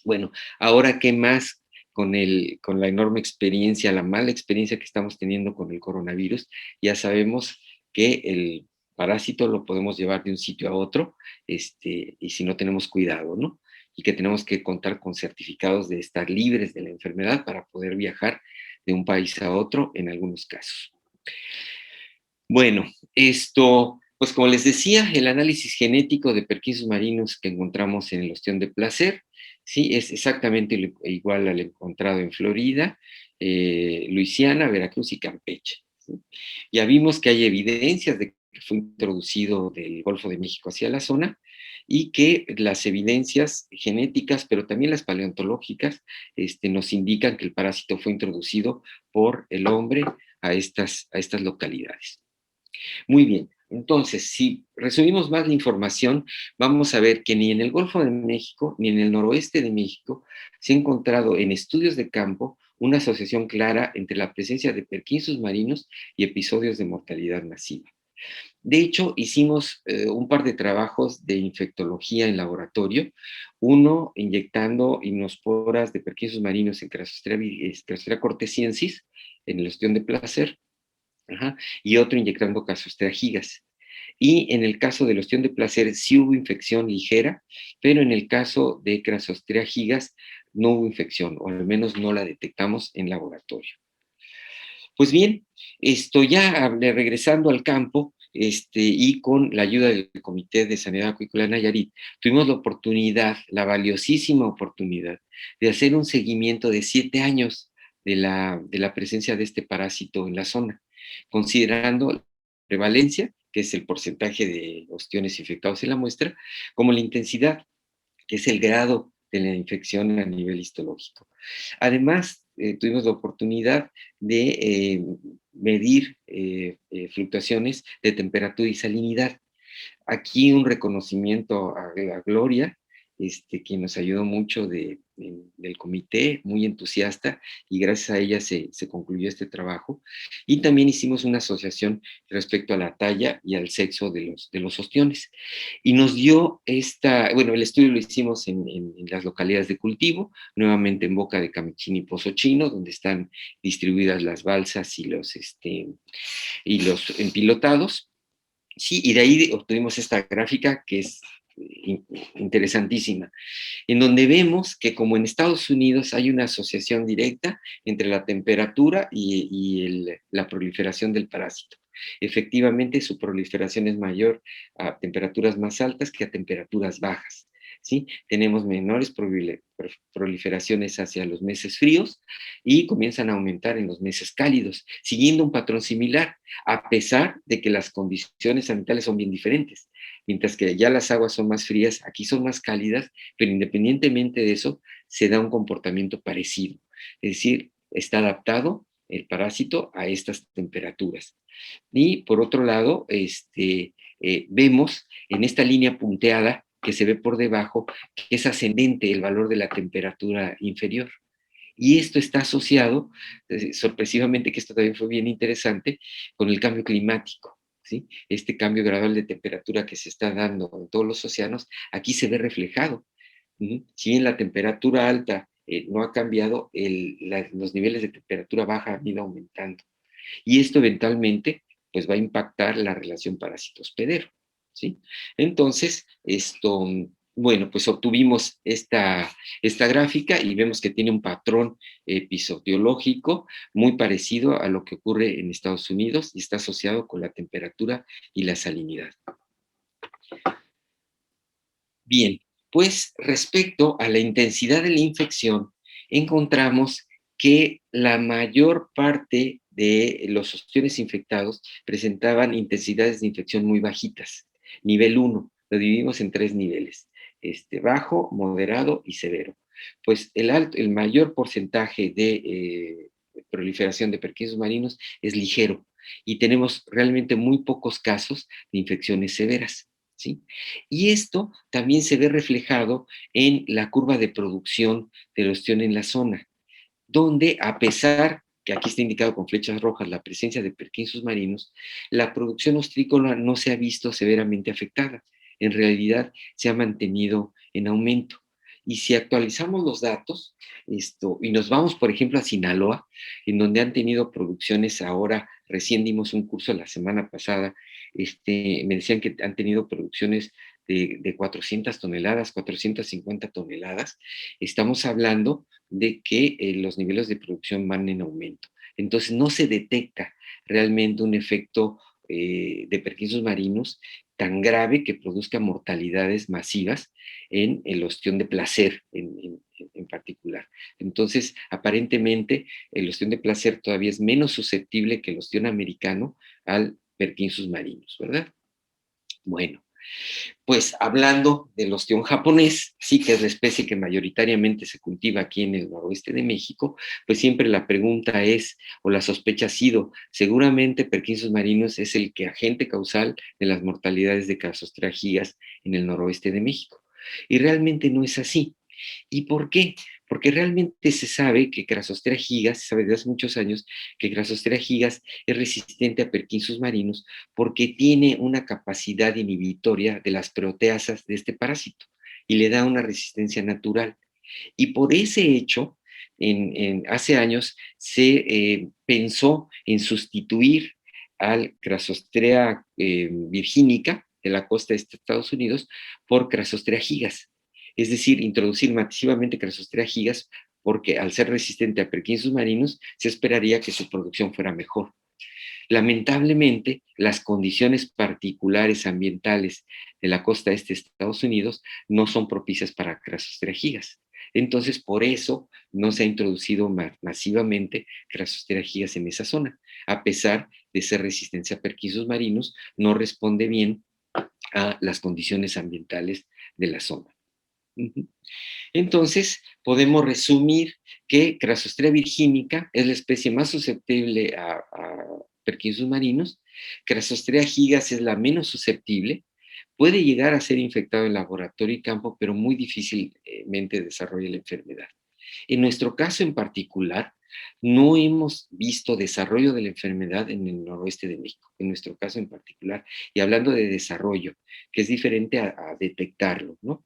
Bueno, ahora, ¿qué más con la enorme experiencia, la mala experiencia que estamos teniendo con el coronavirus? Ya sabemos que el parásito lo podemos llevar de un sitio a otro, y si no tenemos cuidado, ¿no? Y que tenemos que contar con certificados de estar libres de la enfermedad para poder viajar de un país a otro en algunos casos. Bueno, pues como les decía, el análisis genético de Perkinsus marinus que encontramos en el ostión de placer, sí, es exactamente igual al encontrado en Florida, Luisiana, Veracruz y Campeche. ¿Sí? Ya vimos que hay evidencias de que fue introducido del Golfo de México hacia la zona, y que las evidencias genéticas, pero también las paleontológicas, nos indican que el parásito fue introducido por el hombre a estas localidades. Muy bien, entonces, si resumimos más la información, vamos a ver que ni en el Golfo de México ni en el noroeste de México se ha encontrado en estudios de campo una asociación clara entre la presencia de Perkinsus marinos y episodios de mortalidad masiva. De hecho, hicimos un par de trabajos de infectología en laboratorio, uno inyectando himnosporas de Perkinsus marinos en Crassostrea cortesiensis, en el ostión de placer, ajá, y otro inyectando Crassostrea gigas. Y en el caso del ostión de placer sí hubo infección ligera, pero en el caso de Crassostrea gigas no hubo infección, o al menos no la detectamos en laboratorio. Pues bien, esto ya regresando al campo, y con la ayuda del Comité de Sanidad Acuícola de Nayarit, tuvimos la oportunidad, la valiosísima oportunidad, de hacer un seguimiento de 7 años de la presencia de este parásito en la zona, considerando la prevalencia, que es el porcentaje de ostiones infectados en la muestra, como la intensidad, que es el grado de la infección a nivel histológico. Además, tuvimos la oportunidad de medir fluctuaciones de temperatura y salinidad. Aquí un reconocimiento a Gloria, quien nos ayudó mucho del comité, muy entusiasta, y gracias a ella se concluyó este trabajo. Y también hicimos una asociación respecto a la talla y al sexo de los ostiones. Y nos dio bueno, el estudio lo hicimos en las localidades de cultivo, nuevamente en Boca de Camachín y Pozo Chino, donde están distribuidas las balsas y los empilotados. Sí, y de ahí obtuvimos esta gráfica que es interesantísima, en donde vemos que como en Estados Unidos hay una asociación directa entre la temperatura la proliferación del parásito. Efectivamente, su proliferación es mayor a temperaturas más altas que a temperaturas bajas. ¿Sí? Tenemos menores proliferaciones hacia los meses fríos y comienzan a aumentar en los meses cálidos, siguiendo un patrón similar, a pesar de que las condiciones sanitarias son bien diferentes. Mientras que ya las aguas son más frías, aquí son más cálidas, pero independientemente de eso, se da un comportamiento parecido. Es decir, está adaptado el parásito a estas temperaturas. Y por otro lado, vemos en esta línea punteada que se ve por debajo que es ascendente el valor de la temperatura inferior. Y esto está asociado, sorpresivamente, que esto también fue bien interesante, con el cambio climático. ¿Sí? Este cambio gradual de temperatura que se está dando en todos los océanos, aquí se ve reflejado. Si bien la temperatura alta no ha cambiado, los niveles de temperatura baja han ido aumentando. Y esto eventualmente pues va a impactar la relación parásito-hospedero, ¿sí? Entonces, bueno, pues obtuvimos esta gráfica y vemos que tiene un patrón episodiológico muy parecido a lo que ocurre en Estados Unidos y está asociado con la temperatura y la salinidad. Bien, pues respecto a la intensidad de la infección, encontramos que la mayor parte de los ostiones infectados presentaban intensidades de infección muy bajitas. Nivel 1, lo dividimos en 3 niveles, bajo, moderado y severo. Pues el mayor porcentaje de proliferación de perquinsos marinos es ligero y tenemos realmente muy pocos casos de infecciones severas. ¿Sí? Y esto también se ve reflejado en la curva de producción del ostión en la zona, donde a pesar que aquí está indicado con flechas rojas la presencia de perquinsos marinos, la producción ostrícola no se ha visto severamente afectada. En realidad se ha mantenido en aumento. Y si actualizamos los datos, y nos vamos, por ejemplo, a Sinaloa, en donde han tenido producciones ahora, recién dimos un curso la semana pasada, me decían que han tenido producciones de 400 toneladas, 450 toneladas. Estamos hablando de que los niveles de producción van en aumento. Entonces no se detecta realmente un efecto de perquinsos marinos tan grave que produzca mortalidades masivas en el ostión de placer en particular. Entonces, aparentemente, el ostión de placer todavía es menos susceptible que el ostión americano al perquinsos marinos, ¿verdad? Bueno, pues hablando del ostión japonés, sí que es la especie que mayoritariamente se cultiva aquí en el noroeste de México, pues siempre la pregunta es, o la sospecha ha sido, seguramente Perquinsus marinus es el agente causal de las mortalidades de Crassostrea gigas en el noroeste de México. Y realmente no es así. ¿Y por qué? Porque realmente se sabe que Crassostrea gigas, se sabe desde hace muchos años que Crassostrea gigas es resistente a Perquinsus marinus porque tiene una capacidad inhibitoria de las proteasas de este parásito y le da una resistencia natural. Y por ese hecho, hace años se pensó en sustituir al Crassostrea virgínica de la costa de Estados Unidos por Crassostrea gigas. Es decir, introducir masivamente Crassostrea gigas porque al ser resistente a Perkinsus marinus, se esperaría que su producción fuera mejor. Lamentablemente, las condiciones particulares ambientales de la costa este de Estados Unidos no son propicias para Crassostrea gigas. Entonces, por eso no se ha introducido masivamente Crassostrea gigas en esa zona. A pesar de ser resistente a Perkinsus marinus, no responde bien a las condiciones ambientales de la zona. Entonces, podemos resumir que Crassostrea virginica es la especie más susceptible a Perkinsus marinus, Crassostrea gigas es la menos susceptible, puede llegar a ser infectado en laboratorio y campo, pero muy difícilmente desarrolla la enfermedad. En nuestro caso en particular, no hemos visto desarrollo de la enfermedad en el noroeste de México, en nuestro caso en particular, y hablando de desarrollo, que es diferente a detectarlo, ¿no?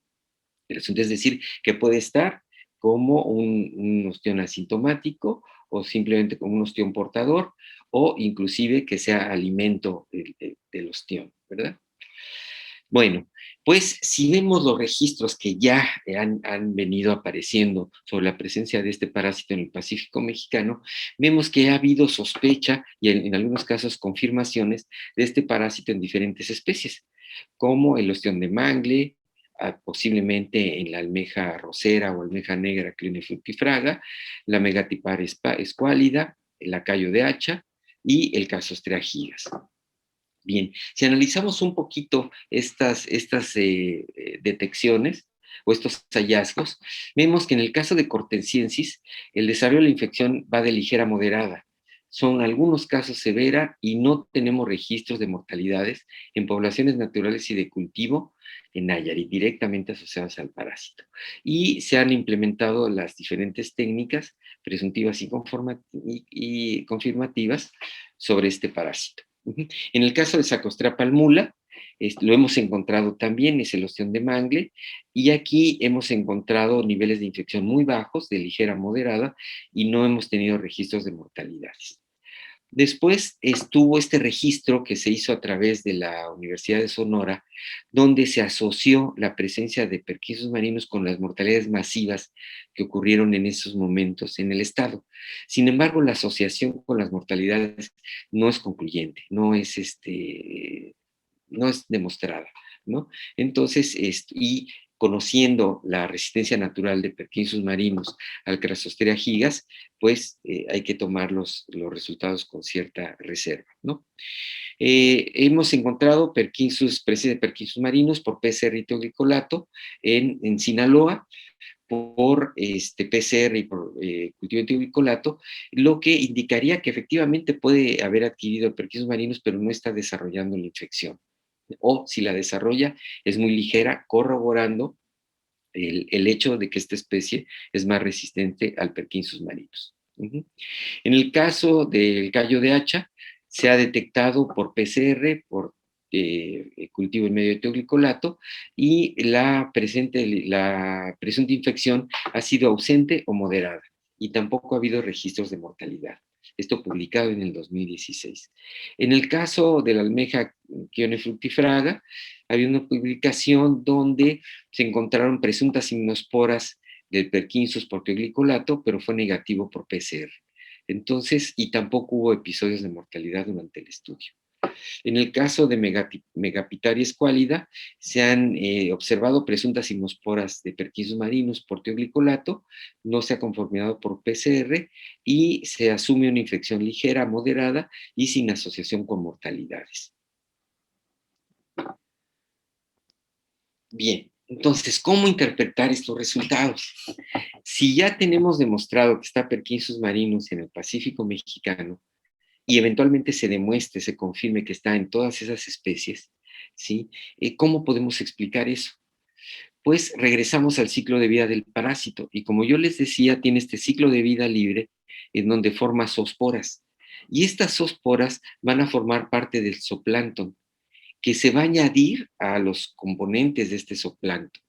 El asunto es decir, que puede estar como un ostión asintomático o simplemente como un ostión portador o inclusive que sea alimento del ostión, ¿verdad? Bueno, pues si vemos los registros que ya han venido apareciendo sobre la presencia de este parásito en el Pacífico mexicano, vemos que ha habido sospecha y en algunos casos confirmaciones de este parásito en diferentes especies, como el ostión de mangle, posiblemente en la almeja rosera o almeja negra Clione fructifraga, la megatipar escuálida, el lacayo de hacha y el Crassostrea gigas. Bien, si analizamos un poquito estas detecciones o estos hallazgos, vemos que en el caso de Cortensiensis, el desarrollo de la infección va de ligera a moderada. Son algunos casos severa y no tenemos registros de mortalidades en poblaciones naturales y de cultivo en Nayarit, directamente asociadas al parásito. Y se han implementado las diferentes técnicas presuntivas y confirmativas sobre este parásito. En el caso de Sarcostrea palmula, lo hemos encontrado también, es el ostión de mangle, y aquí hemos encontrado niveles de infección muy bajos, de ligera a moderada, y no hemos tenido registros de mortalidades. Después estuvo este registro que se hizo a través de la Universidad de Sonora, donde se asoció la presencia de Perkinsus marinus con las mortalidades masivas que ocurrieron en esos momentos en el estado. Sin embargo, la asociación con las mortalidades no es concluyente, no es demostrada, ¿no? Entonces, y conociendo la resistencia natural de Perkinsus marinus al Crassostrea gigas, pues hay que tomar los resultados con cierta reserva, ¿no? Hemos encontrado presencia de Perkinsus marinus por PCR y teoglicolato en Sinaloa, por PCR y por cultivo de teoglicolato, lo que indicaría que efectivamente puede haber adquirido Perkinsus marinus, pero no está desarrollando la infección. O si la desarrolla, es muy ligera, corroborando el hecho de que esta especie es más resistente al Perkinsus marinus. En el caso del gallo de hacha, se ha detectado por PCR, por cultivo en medio de teoglicolato, y la presunta infección ha sido ausente o moderada, y tampoco ha habido registros de mortalidad. Esto publicado en el 2016. En el caso de la almeja Clione fructifraga, había una publicación donde se encontraron presuntas gimnosporas del Perkinsus por teoglicolato, pero fue negativo por PCR. Entonces, y tampoco hubo episodios de mortalidad durante el estudio. En el caso de Megapitaria escuálida, se han observado presuntas gimnosporas de Perkinsus marinus por teoglicolato, no se ha conformado por PCR y se asume una infección ligera, moderada y sin asociación con mortalidades. Bien, entonces, ¿cómo interpretar estos resultados? Si ya tenemos demostrado que está Perkinsus marinus en el Pacífico mexicano y eventualmente se demuestre, se confirme que está en todas esas especies, ¿sí? ¿Cómo podemos explicar eso? Pues regresamos al ciclo de vida del parásito y como yo les decía, tiene este ciclo de vida libre en donde forma zoosporas y estas zoosporas van a formar parte del zooplancton que se va a añadir a los componentes de este zooplancton.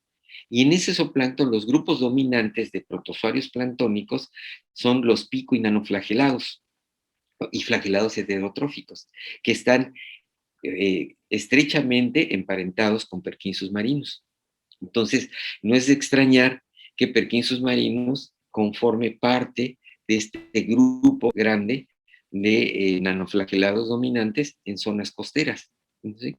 Y en ese zooplancton, los grupos dominantes de protozoarios planctónicos son los pico y nanoflagelados y flagelados heterotróficos, que están estrechamente emparentados con Perkinsus marinus. Entonces, no es de extrañar que Perkinsus marinus conforme parte de este grupo grande de nanoflagelados dominantes en zonas costeras, ¿sí?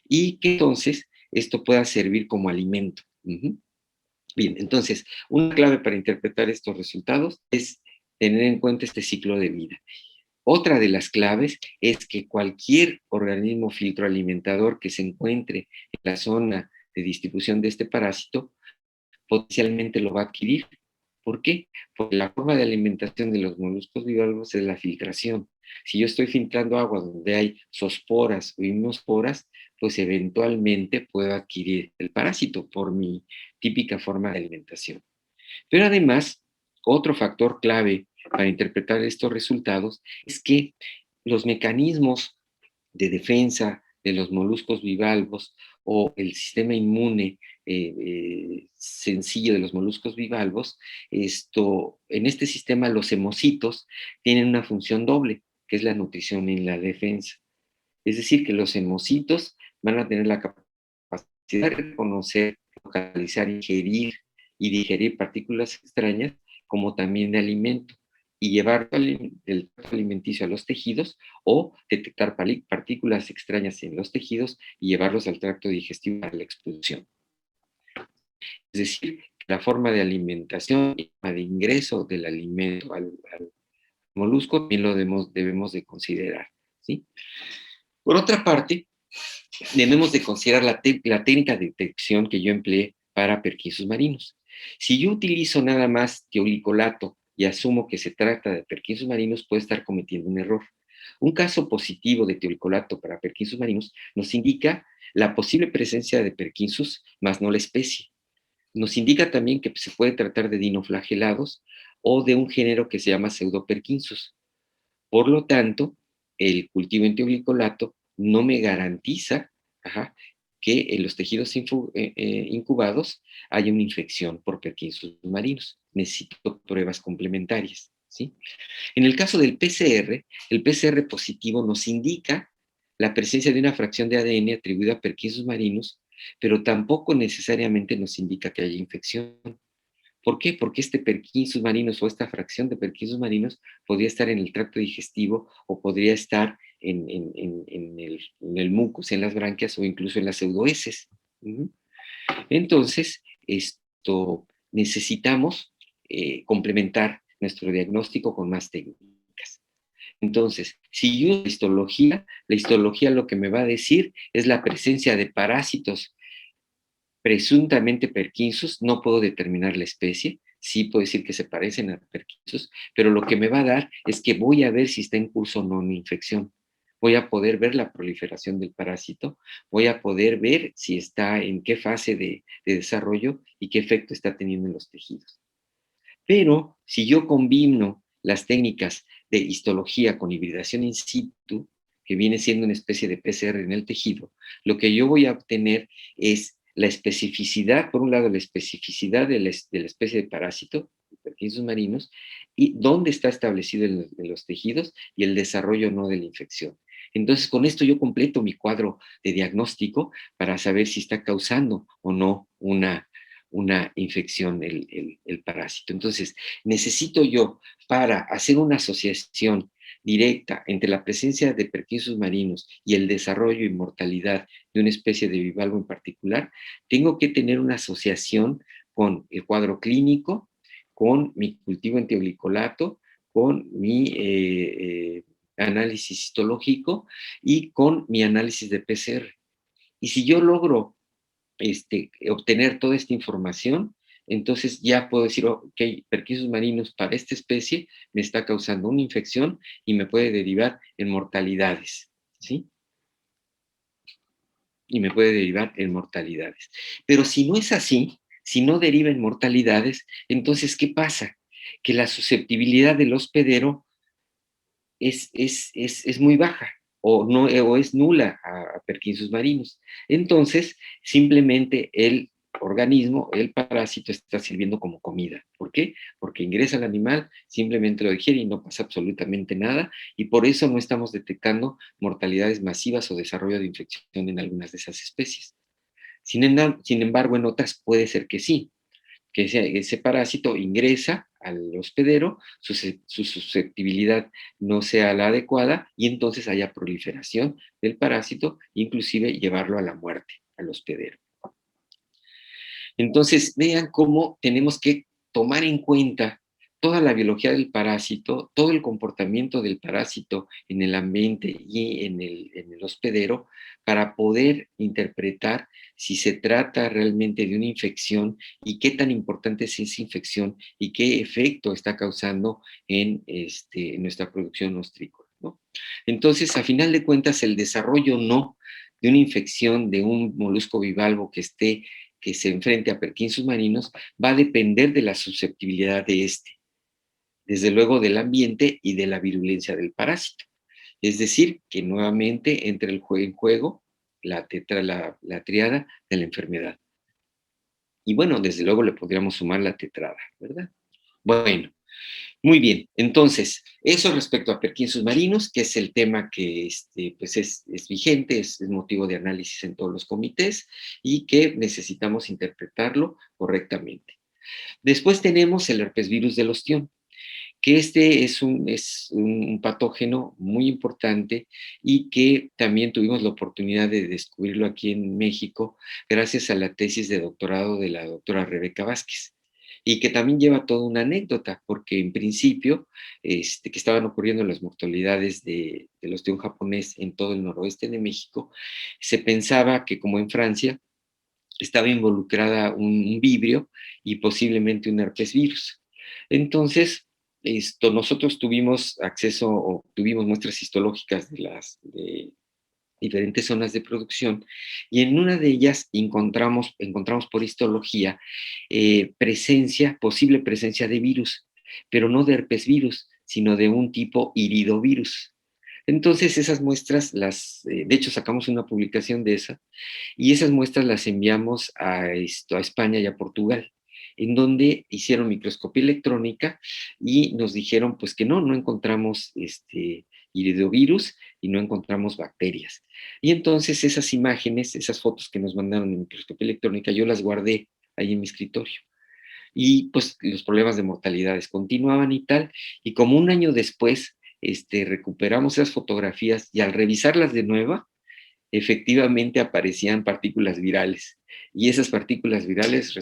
Y que entonces esto pueda servir como alimento. Bien, entonces, una clave para interpretar estos resultados es tener en cuenta este ciclo de vida. Otra de las claves es que cualquier organismo filtroalimentador que se encuentre en la zona de distribución de este parásito potencialmente lo va a adquirir. ¿Por qué? Porque la forma de alimentación de los moluscos bivalvos es la filtración. Si yo estoy filtrando agua donde hay zoosporas o hipnosporas, pues eventualmente puedo adquirir el parásito por mi típica forma de alimentación. Pero además, otro factor clave para interpretar estos resultados es que los mecanismos de defensa de los moluscos bivalvos o el sistema inmune sencillo de los moluscos bivalvos, en este sistema los hemocitos tienen una función doble, que es la nutrición y la defensa. Es decir, que los hemocitos van a tener la capacidad de reconocer, localizar, ingerir y digerir partículas extrañas, como también de alimento, y llevar el tracto alimenticio a los tejidos o detectar partículas extrañas en los tejidos y llevarlos al tracto digestivo para la expulsión. Es decir, la forma de alimentación y de ingreso del alimento al molusco también lo debemos de considerar, ¿sí? Por otra parte, debemos de considerar la técnica de detección que yo empleé para Perkinsus marinos. Si yo utilizo nada más tiolicolato y asumo que se trata de Perkinsus marinos, puedo estar cometiendo un error. Un caso positivo de tiolicolato para Perkinsus marinos nos indica la posible presencia de Perkinsus, más no la especie. Nos indica también que se puede tratar de dinoflagelados o de un género que se llama Pseudoperkinsus. Por lo tanto, el cultivo en tioglicolato no me garantiza que en los tejidos incubados haya una infección por Perkinsus marinos. Necesito pruebas complementarias, ¿sí? En el caso del PCR, el PCR positivo nos indica la presencia de una fracción de ADN atribuida a Perkinsus marinus, pero tampoco necesariamente nos indica que haya infección. ¿Por qué? Porque este Perkinsus marinus o esta fracción de Perkinsus marinus podría estar en el tracto digestivo o podría estar en el mucus, en las branquias o incluso en las pseudoheces. Entonces, necesitamos complementar nuestro diagnóstico con más técnicas. Entonces, si yo la histología lo que me va a decir es la presencia de parásitos presuntamente Perkinsus, no puedo determinar la especie, sí puedo decir que se parecen a Perkinsus, pero lo que me va a dar es que voy a ver si está en curso o no una infección. Voy a poder ver la proliferación del parásito, voy a poder ver si está en qué fase de desarrollo y qué efecto está teniendo en los tejidos. Pero si yo combino las técnicas de histología con hibridación in situ, que viene siendo una especie de PCR en el tejido, lo que yo voy a obtener es la especificidad, por un lado, la especificidad de la especie de parásito, Perkinsus marinos, y dónde está establecido en los tejidos y el desarrollo o no de la infección. Entonces, con esto yo completo mi cuadro de diagnóstico para saber si está causando o no una infección el parásito. Entonces, necesito yo, para hacer una asociación directa entre la presencia de Perkinsus marinos y el desarrollo y mortalidad de una especie de bivalvo en particular, tengo que tener una asociación con el cuadro clínico, con mi cultivo en tioglicolato, con mi análisis histológico y con mi análisis de PCR. Y si yo logro obtener toda esta información, entonces ya puedo decir, ok, Perkinsus marinus para esta especie me está causando una infección y me puede derivar en mortalidades, ¿sí? Y me puede derivar en mortalidades. Pero si no es así, si no deriva en mortalidades, entonces, ¿qué pasa? Que la susceptibilidad del hospedero es muy baja o, no, o es nula a Perkinsus marinus. Entonces, simplemente el organismo, el parásito, está sirviendo como comida. ¿Por qué? Porque ingresa al animal, simplemente lo digiere y no pasa absolutamente nada, y por eso no estamos detectando mortalidades masivas o desarrollo de infección en algunas de esas especies. Sin embargo, en otras puede ser que sí. que ese parásito ingresa al hospedero, su susceptibilidad no sea la adecuada y entonces haya proliferación del parásito, inclusive llevarlo a la muerte al hospedero. Entonces, vean cómo tenemos que tomar en cuenta toda la biología del parásito, todo el comportamiento del parásito en el ambiente y en el hospedero para poder interpretar si se trata realmente de una infección y qué tan importante es esa infección y qué efecto está causando en nuestra producción ostrícola, ¿no? Entonces, a final de cuentas, el desarrollo no de una infección de un molusco bivalvo que se enfrente a perquín submarinos va a depender de la susceptibilidad de este, desde luego del ambiente y de la virulencia del parásito. Es decir, que nuevamente entra en juego la triada de la enfermedad. Y bueno, desde luego le podríamos sumar la tetrada, ¿verdad? Bueno, muy bien. Entonces, eso respecto a perquín submarinos, que es el tema que pues es vigente, es motivo de análisis en todos los comités y que necesitamos interpretarlo correctamente. Después tenemos el herpesvirus del ostión, que es un patógeno muy importante y que también tuvimos la oportunidad de descubrirlo aquí en México gracias a la tesis de doctorado de la doctora Rebeca Vázquez. Y que también lleva toda una anécdota, porque en principio, que estaban ocurriendo las mortalidades del ostión japonés en todo el noroeste de México, se pensaba que como en Francia, estaba involucrada un vibrio y posiblemente un herpes virus. Entonces, nosotros tuvimos acceso o tuvimos muestras histológicas de diferentes zonas de producción y en una de ellas encontramos por histología posible presencia de virus, pero no de herpes virus, sino de un tipo iridovirus. Entonces esas muestras de hecho sacamos una publicación de esa, y esas muestras las enviamos a España y a Portugal, en donde hicieron microscopía electrónica y nos dijeron pues que no encontramos iridovirus y no encontramos bacterias. Y entonces esas imágenes, esas fotos que nos mandaron en microscopía electrónica, yo las guardé ahí en mi escritorio. Y pues los problemas de mortalidades continuaban y tal, y como un año después recuperamos esas fotografías y al revisarlas de nuevo, efectivamente aparecían partículas virales y esas partículas virales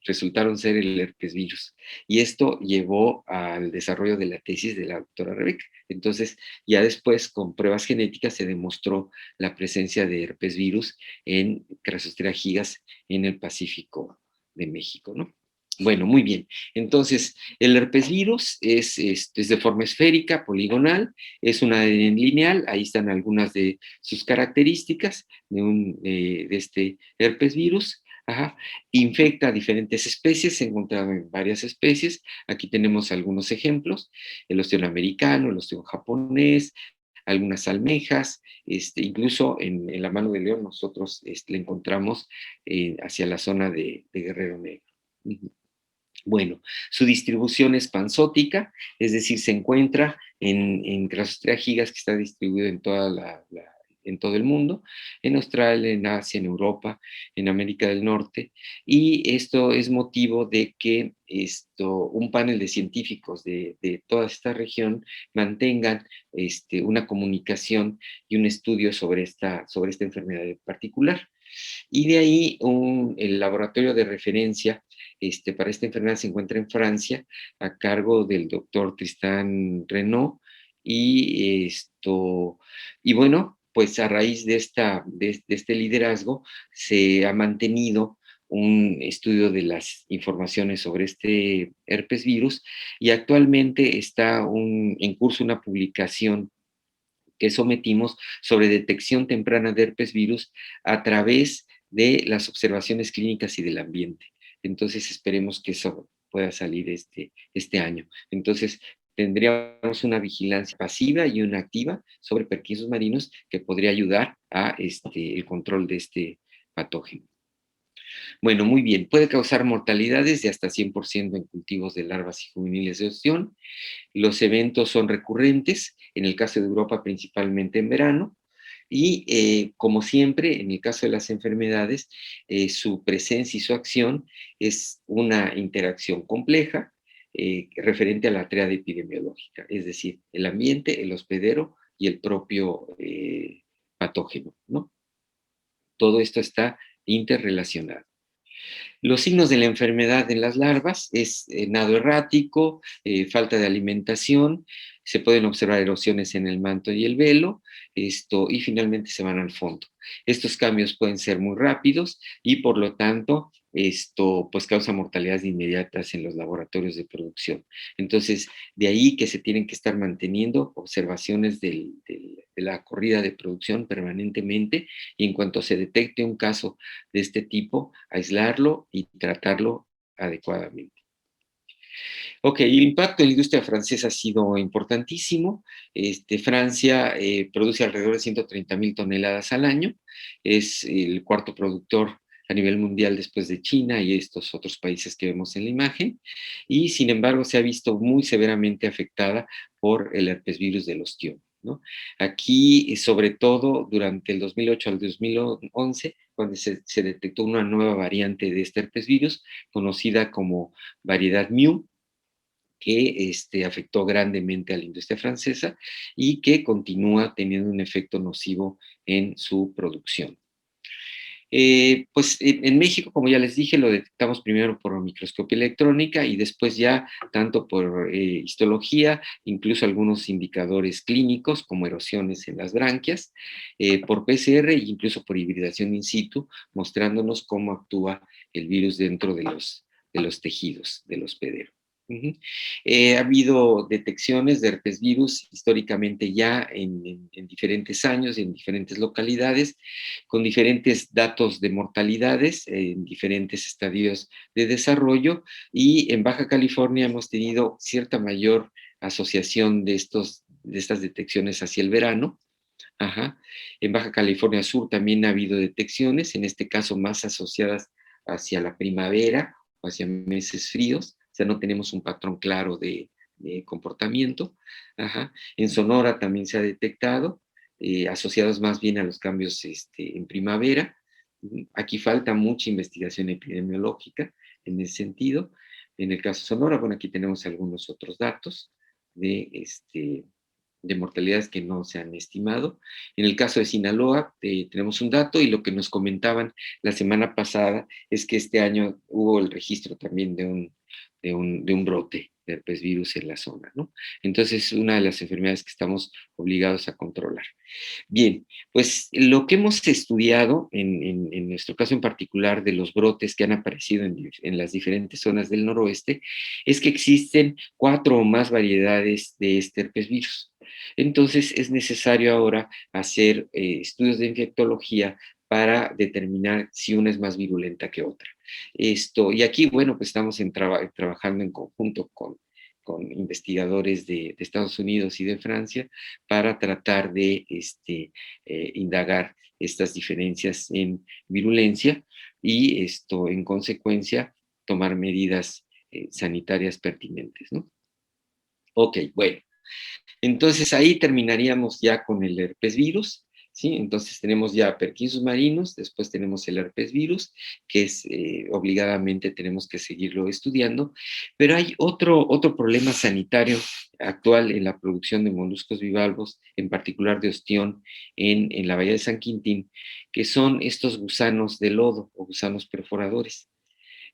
resultaron ser el herpes virus. Y esto llevó al desarrollo de la tesis de la doctora Rebeca. Entonces, ya después, con pruebas genéticas, se demostró la presencia de herpes virus en Crassostrea gigas en el Pacífico de México, ¿no? Bueno, muy bien. Entonces, el herpes virus es de forma esférica, poligonal, es una ADN lineal, ahí están algunas de sus características de este herpes virus. Ajá. Infecta a diferentes especies, se encontrado en varias especies. Aquí tenemos algunos ejemplos: el ostión americano, el ostión japonés, algunas almejas, incluso en la mano de león nosotros le encontramos hacia la zona de Guerrero Negro. Bueno, su distribución es panzótica, es decir, se encuentra en Crassostrea gigas, que está distribuido en todo el mundo, en Australia, en Asia, en Europa, en América del Norte, y esto es motivo de que un panel de científicos de toda esta región mantengan una comunicación y un estudio sobre esta enfermedad en particular. Y de ahí el laboratorio de referencia para esta enfermedad se encuentra en Francia, a cargo del doctor Tristan Renaud, y bueno, pues a raíz de este liderazgo se ha mantenido un estudio de las informaciones sobre este herpes virus, y actualmente está en curso una publicación que sometimos sobre detección temprana de herpes virus a través de las observaciones clínicas y del ambiente. Entonces esperemos que eso pueda salir este año. Entonces tendríamos una vigilancia pasiva y una activa sobre perquín marinos que podría ayudar a el control de este patógeno. Bueno, muy bien. Puede causar mortalidades de hasta 100% en cultivos de larvas y juveniles de ostión. Los eventos son recurrentes, en el caso de Europa principalmente en verano. Y como siempre, en el caso de las enfermedades, su presencia y su acción es una interacción compleja referente a la triada epidemiológica, es decir, el ambiente, el hospedero y el propio patógeno, ¿no? Todo esto está interrelacionado. Los signos de la enfermedad en las larvas es nado errático, falta de alimentación, se pueden observar erosiones en el manto y el velo, y finalmente se van al fondo. Estos cambios pueden ser muy rápidos y por lo tanto pues causa mortalidades inmediatas en los laboratorios de producción. Entonces, de ahí que se tienen que estar manteniendo observaciones de la corrida de producción permanentemente y en cuanto se detecte un caso de este tipo, aislarlo y tratarlo adecuadamente. Ok, el impacto en la industria francesa ha sido importantísimo. Francia produce alrededor de 130,000 toneladas al año, es el cuarto productor a nivel mundial después de China y estos otros países que vemos en la imagen, y sin embargo se ha visto muy severamente afectada por el herpesvirus del ostión, ¿no? Aquí, sobre todo durante el 2008 al 2011, cuando se detectó una nueva variante de este herpesvirus, conocida como variedad Mu, que afectó grandemente a la industria francesa y que continúa teniendo un efecto nocivo en su producción. Pues en México, como ya les dije, lo detectamos primero por microscopía electrónica y después ya tanto por histología, incluso algunos indicadores clínicos como erosiones en las branquias, por PCR e incluso por hibridación in situ, mostrándonos cómo actúa el virus dentro de los tejidos del hospedero. Uh-huh. Ha habido detecciones de herpes virus históricamente ya en diferentes años, en diferentes localidades, con diferentes datos de mortalidades en diferentes estadios de desarrollo, y en Baja California hemos tenido cierta mayor asociación de estas detecciones hacia el verano. Ajá. En Baja California Sur también ha habido detecciones, en este caso más asociadas hacia la primavera o hacia meses fríos, o sea, no tenemos un patrón claro de comportamiento. Ajá. En Sonora también se ha detectado, asociados más bien a los cambios en primavera. Aquí falta mucha investigación epidemiológica en ese sentido. En el caso de Sonora, bueno, aquí tenemos algunos otros datos de mortalidades que no se han estimado. En el caso de Sinaloa, tenemos un dato y lo que nos comentaban la semana pasada es que este año hubo el registro también de un brote de herpes virus en la zona, ¿no? Entonces, es una de las enfermedades que estamos obligados a controlar. Bien, pues lo que hemos estudiado, en nuestro caso en particular, de los brotes que han aparecido en las diferentes zonas del noroeste, es que existen 4 o más variedades de este herpes virus. Entonces, es necesario ahora hacer estudios de infectología para determinar si una es más virulenta que otra. Y aquí, bueno, pues estamos trabajando en conjunto con investigadores de Estados Unidos y de Francia para tratar de indagar estas diferencias en virulencia y en consecuencia, tomar medidas sanitarias pertinentes, ¿no? Ok, bueno. Entonces ahí terminaríamos ya con el herpes virus, ¿sí? Entonces tenemos ya Perkinsus marinus, después tenemos el herpes virus, que es obligadamente tenemos que seguirlo estudiando, pero hay otro problema sanitario actual en la producción de moluscos bivalvos, en particular de ostión en la bahía de San Quintín, que son estos gusanos de lodo o gusanos perforadores,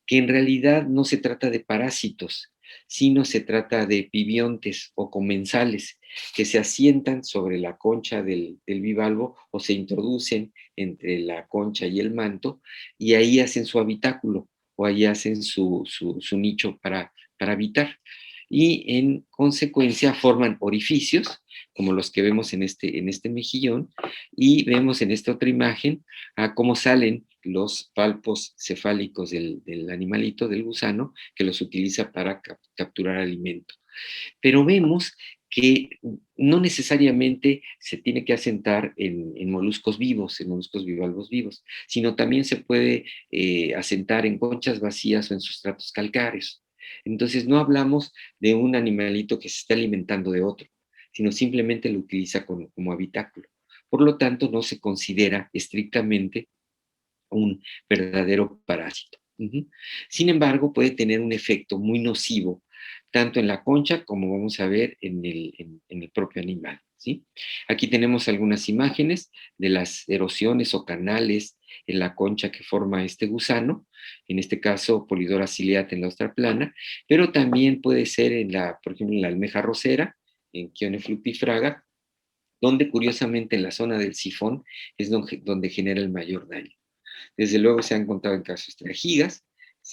que en realidad no se trata de parásitos, sino se trata de epibiontes o comensales que se asientan sobre la concha del bivalvo o se introducen entre la concha y el manto y ahí hacen su habitáculo o ahí hacen su nicho para habitar. Y en consecuencia forman orificios, como los que vemos en este mejillón, y vemos en esta otra imagen a cómo salen los palpos cefálicos del animalito, del gusano, que los utiliza para capturar alimento. Pero vemos que no necesariamente se tiene que asentar en moluscos vivos, en moluscos bivalvos vivos, sino también se puede asentar en conchas vacías o en sustratos calcáreos. Entonces no hablamos de un animalito que se está alimentando de otro, sino simplemente lo utiliza como habitáculo. por lo tanto no se considera estrictamente un verdadero parásito. Sin embargo, puede tener un efecto muy nocivo, tanto en la concha como vamos a ver en el propio animal, ¿sí? Aquí tenemos algunas imágenes de las erosiones o canales en la concha que forma este gusano, en este caso Polydora ciliata en la ostra plana, pero también puede ser por ejemplo, en la almeja rosera, en Chione fructifraga, donde curiosamente en la zona del sifón es donde genera el mayor daño. Desde luego se han encontrado en casos trajigas,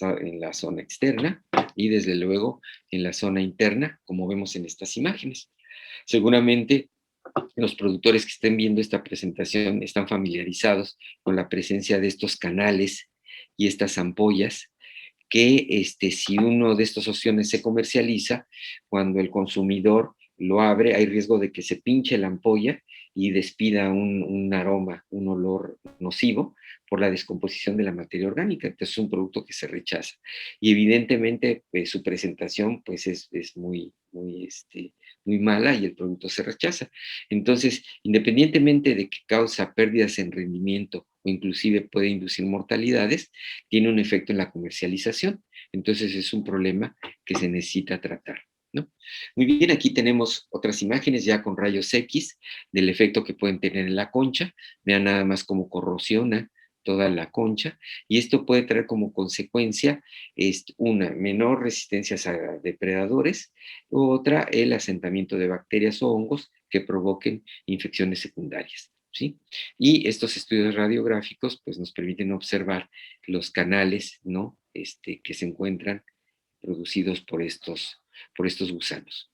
en la zona externa y desde luego en la zona interna, como vemos en estas imágenes. Seguramente los productores que estén viendo esta presentación están familiarizados con la presencia de estos canales y estas ampollas que si uno de estos opciones se comercializa, cuando el consumidor lo abre, hay riesgo de que se pinche la ampolla y despida un aroma, un olor nocivo por la descomposición de la materia orgánica. Entonces es un producto que se rechaza. Y evidentemente su presentación pues es muy mala y el producto se rechaza. Entonces, independientemente de que causa pérdidas en rendimiento o inclusive puede inducir mortalidades, tiene un efecto en la comercialización. Entonces es un problema que se necesita tratar, ¿no? Muy bien, aquí tenemos otras imágenes ya con rayos X del efecto que pueden tener en la concha. Vean nada más cómo corrosiona toda la concha, y esto puede traer como consecuencia una menor resistencia a depredadores, otra el asentamiento de bacterias o hongos que provoquen infecciones secundarias, ¿sí? Y estos estudios radiográficos pues nos permiten observar los canales, ¿no? Que se encuentran producidos por estos gusanos.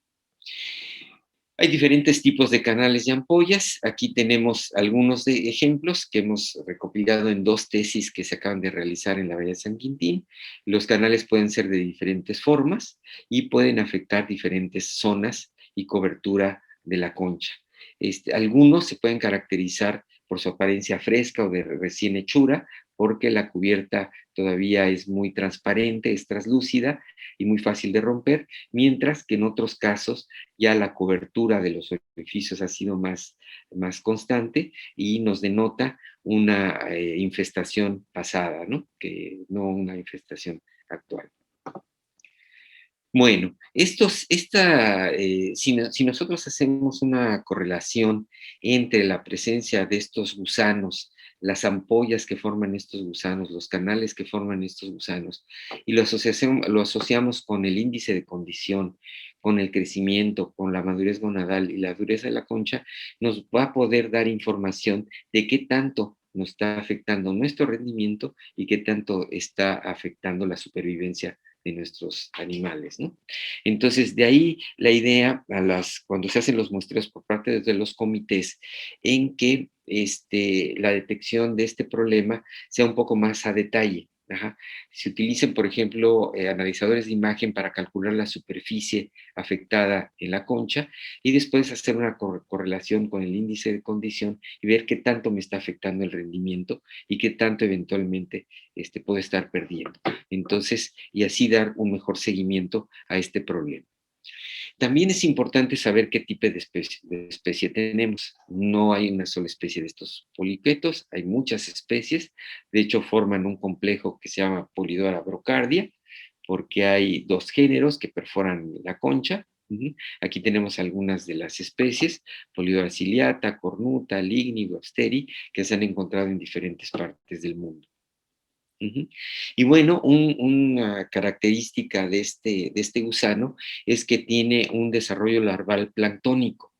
Hay diferentes tipos de canales y ampollas. Aquí tenemos algunos de ejemplos que hemos recopilado en 2 tesis que se acaban de realizar en la Bahía de San Quintín. Los canales pueden ser de diferentes formas y pueden afectar diferentes zonas y cobertura de la concha. Algunos se pueden caracterizar por su apariencia fresca o de recién hechura, porque la cubierta todavía es muy transparente, es translúcida y muy fácil de romper, mientras que en otros casos ya la cobertura de los orificios ha sido más constante y nos denota una infestación pasada, ¿no? Que no una infestación actual. Bueno, si nosotros hacemos una correlación entre la presencia de estos gusanos, las ampollas que forman estos gusanos, los canales que forman estos gusanos, y lo asociamos con el índice de condición, con el crecimiento, con la madurez gonadal y la dureza de la concha, nos va a poder dar información de qué tanto nos está afectando nuestro rendimiento y qué tanto está afectando la supervivencia de nuestros animales, ¿no? Entonces, de ahí la idea cuando se hacen los muestreos por parte de los comités, en que la detección de este problema sea un poco más a detalle. Ajá. Se utilicen, por ejemplo, analizadores de imagen para calcular la superficie afectada en la concha y después hacer una correlación con el índice de condición y ver qué tanto me está afectando el rendimiento y qué tanto eventualmente puedo estar perdiendo. Entonces, y así dar un mejor seguimiento a este problema. También es importante saber qué tipo de especie tenemos. No hay una sola especie de estos poliquetos, hay muchas especies. De hecho, forman un complejo que se llama Polydora brocardia, porque hay 2 géneros que perforan la concha. Aquí tenemos algunas de las especies: Polydora ciliata, cornuta, ligni, websteri, que se han encontrado en diferentes partes del mundo. Y bueno, una característica de este gusano es que tiene un desarrollo larval planctónico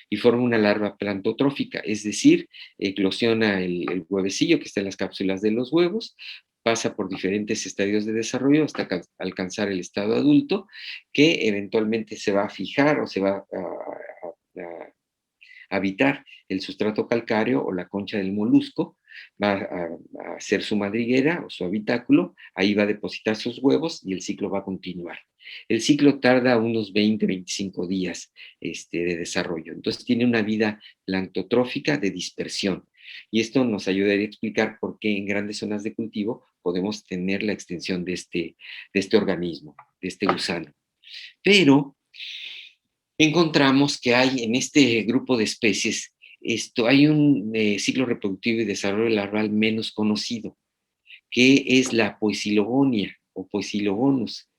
y forma una larva plantotrófica, es decir, eclosiona el huevecillo que está en las cápsulas de los huevos, pasa por diferentes estadios de desarrollo hasta alcanzar el estado adulto, que eventualmente se va a fijar o se va a habitar el sustrato calcáreo o la concha del molusco, va a hacer su madriguera o su habitáculo, ahí va a depositar sus huevos y el ciclo va a continuar. El ciclo tarda unos 20-25 días de desarrollo, entonces tiene una vida planctotrófica de dispersión. Y esto nos ayudaría a explicar por qué en grandes zonas de cultivo podemos tener la extensión de este organismo, de este gusano. Pero encontramos que hay en este grupo de especies hay un ciclo reproductivo y desarrollo larval menos conocido, que es la Poecilogonia o Poecilogonus,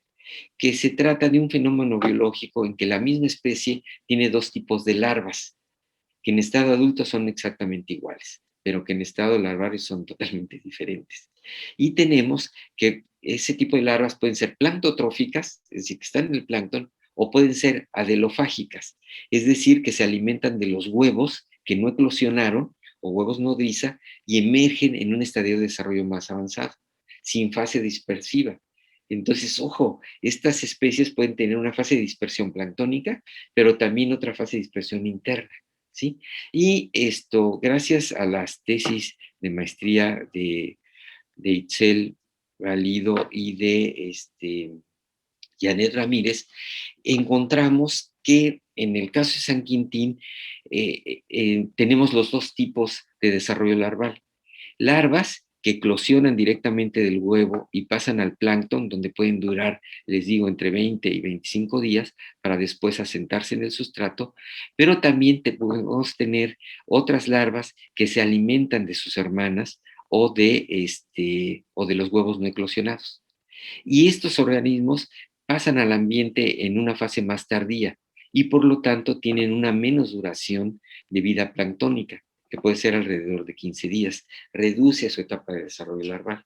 que se trata de un fenómeno biológico en que la misma especie tiene dos tipos de larvas, que en estado adulto son exactamente iguales, pero que en estado larvario son totalmente diferentes. Y tenemos que ese tipo de larvas pueden ser planctotróficas, es decir, que están en el plancton, o pueden ser adelofágicas, es decir, que se alimentan de los huevos que no eclosionaron, o huevos nodriza, y emergen en un estadio de desarrollo más avanzado, sin fase dispersiva. Entonces, ojo, estas especies pueden tener una fase de dispersión planctónica, pero también otra fase de dispersión interna, ¿sí? Y gracias a las tesis de maestría de Itzel Valido y de Janet Ramírez, encontramos que en el caso de San Quintín tenemos los dos tipos de desarrollo larval. Larvas que eclosionan directamente del huevo y pasan al plancton, donde pueden durar, les digo, entre 20 y 25 días para después asentarse en el sustrato, pero también podemos tener otras larvas que se alimentan de sus hermanas o de los huevos no eclosionados. Y estos organismos pasan al ambiente en una fase más tardía y por lo tanto tienen una menos duración de vida planctónica, que puede ser alrededor de 15 días, reduce su etapa de desarrollo larval.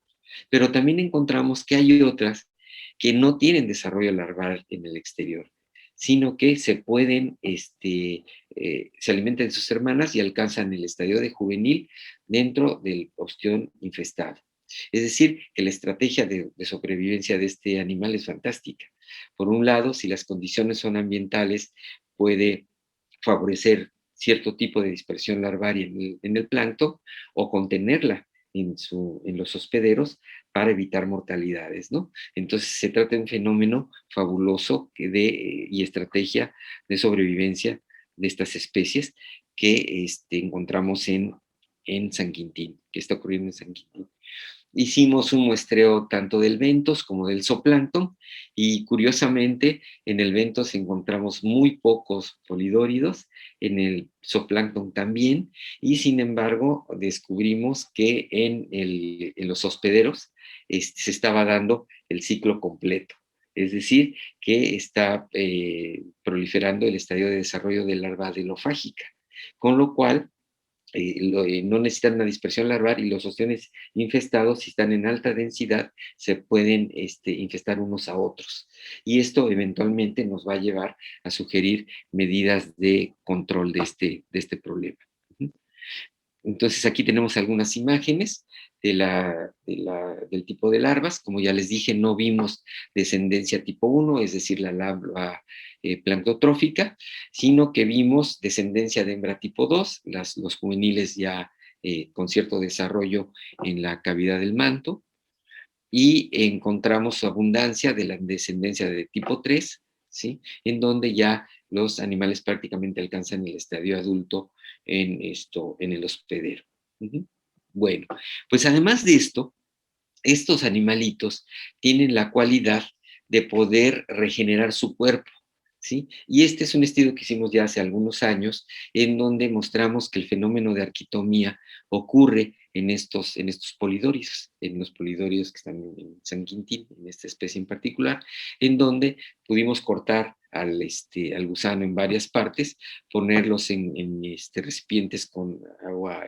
Pero también encontramos que hay otras que no tienen desarrollo larval en el exterior, sino que se alimentan de sus hermanas y alcanzan el estadio de juvenil dentro del ostión infestado. Es decir, que la estrategia de sobrevivencia de este animal es fantástica. Por un lado, si las condiciones son ambientales, puede favorecer cierto tipo de dispersión larvaria en el plancton o contenerla en los hospederos para evitar mortalidades, ¿no? Entonces se trata de un fenómeno fabuloso y estrategia de sobrevivencia de estas especies que encontramos en San Quintín, que está ocurriendo en San Quintín. Hicimos un muestreo tanto del bentos como del zooplancton y curiosamente en el bentos encontramos muy pocos polidóridos, en el zooplancton también, y sin embargo descubrimos que en los hospederos se estaba dando el ciclo completo. Es decir, que está proliferando el estadio de desarrollo de larva adelofágica, con lo cual no necesitan una dispersión larval y los ostiones infestados, si están en alta densidad, se pueden infestar unos a otros. Y esto eventualmente nos va a llevar a sugerir medidas de control de este problema. Entonces aquí tenemos algunas imágenes del tipo de larvas. Como ya les dije, no vimos descendencia tipo 1, es decir, la larva planctotrófica, sino que vimos descendencia de hembra tipo 2, los juveniles ya con cierto desarrollo en la cavidad del manto, y encontramos abundancia de la descendencia de tipo 3, ¿sí? En donde ya los animales prácticamente alcanzan el estadio adulto en el hospedero. Bueno, pues además de esto, estos animalitos tienen la cualidad de poder regenerar su cuerpo, ¿sí? Y este es un estudio que hicimos ya hace algunos años, en donde mostramos que el fenómeno de arquitomía ocurre en estos polidorios, en los polidorios que están en San Quintín, en esta especie en particular, en donde pudimos cortar al gusano en varias partes, ponerlos en recipientes con agua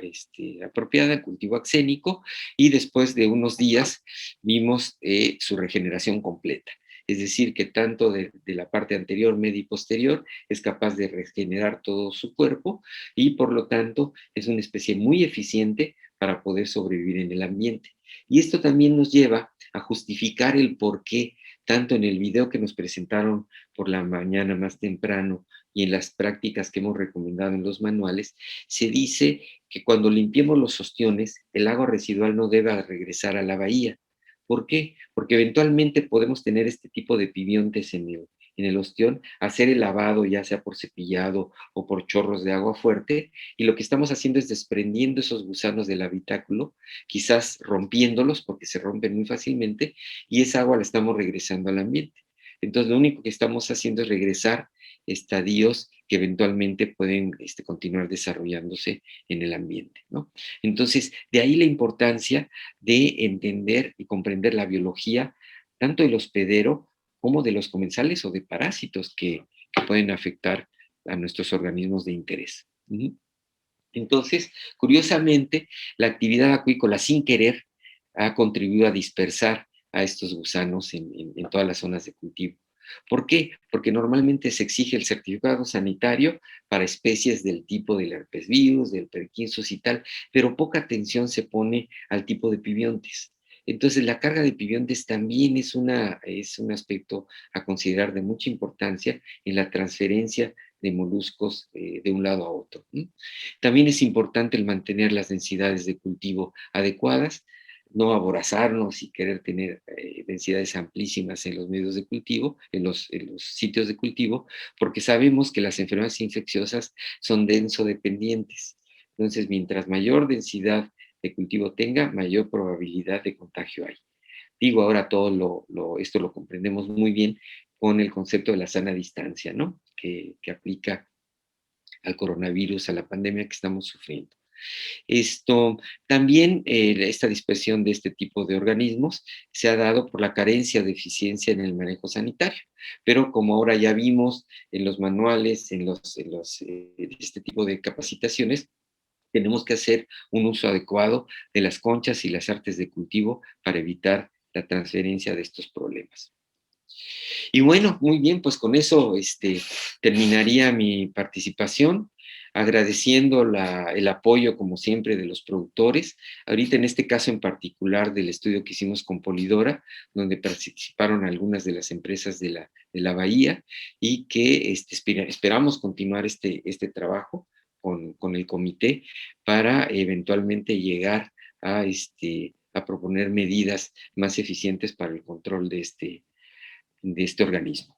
apropiada, cultivo axénico, y después de unos días vimos su regeneración completa. Es decir, que tanto de la parte anterior, media y posterior es capaz de regenerar todo su cuerpo y por lo tanto es una especie muy eficiente para poder sobrevivir en el ambiente. Y esto también nos lleva a justificar el por qué, tanto en el video que nos presentaron por la mañana más temprano y en las prácticas que hemos recomendado en los manuales, se dice que cuando limpiemos los ostiones, el agua residual no debe regresar a la bahía. ¿Por qué? Porque eventualmente podemos tener este tipo de pibiontes en el ostión, hacer el lavado ya sea por cepillado o por chorros de agua fuerte, y lo que estamos haciendo es desprendiendo esos gusanos del habitáculo, quizás rompiéndolos porque se rompen muy fácilmente, y esa agua la estamos regresando al ambiente. Entonces lo único que estamos haciendo es regresar estadios que eventualmente pueden continuar desarrollándose en el ambiente, ¿no? Entonces, de ahí la importancia de entender y comprender la biología tanto del hospedero como de los comensales o de parásitos que pueden afectar a nuestros organismos de interés. Entonces, curiosamente, la actividad acuícola sin querer ha contribuido a dispersar a estos gusanos en todas las zonas de cultivo. ¿Por qué? Porque normalmente se exige el certificado sanitario para especies del tipo del herpes virus, del periquinsus y tal, pero poca atención se pone al tipo de pibiontes. Entonces, la carga de pibiontes también es un aspecto a considerar de mucha importancia en la transferencia de moluscos de un lado a otro. También es importante el mantener las densidades de cultivo adecuadas, no aborazarnos y querer tener densidades amplísimas en los medios de cultivo, en los sitios de cultivo, porque sabemos que las enfermedades infecciosas son densodependientes. Entonces, mientras mayor densidad de cultivo tenga, mayor probabilidad de contagio hay. Digo, ahora esto lo comprendemos muy bien con el concepto de la sana distancia, ¿no? Que aplica al coronavirus, a la pandemia que estamos sufriendo. También esta dispersión de este tipo de organismos se ha dado por la carencia de eficiencia en el manejo sanitario, pero como ahora ya vimos en los manuales, este tipo de capacitaciones, tenemos que hacer un uso adecuado de las conchas y las artes de cultivo para evitar la transferencia de estos problemas. Y bueno, muy bien, pues con eso terminaría mi participación, agradeciendo el apoyo, como siempre, de los productores. Ahorita en este caso en particular del estudio que hicimos con Polidora, donde participaron algunas de las empresas de la Bahía y que esperamos continuar este trabajo con el comité para eventualmente llegar a proponer medidas más eficientes para el control de este organismo.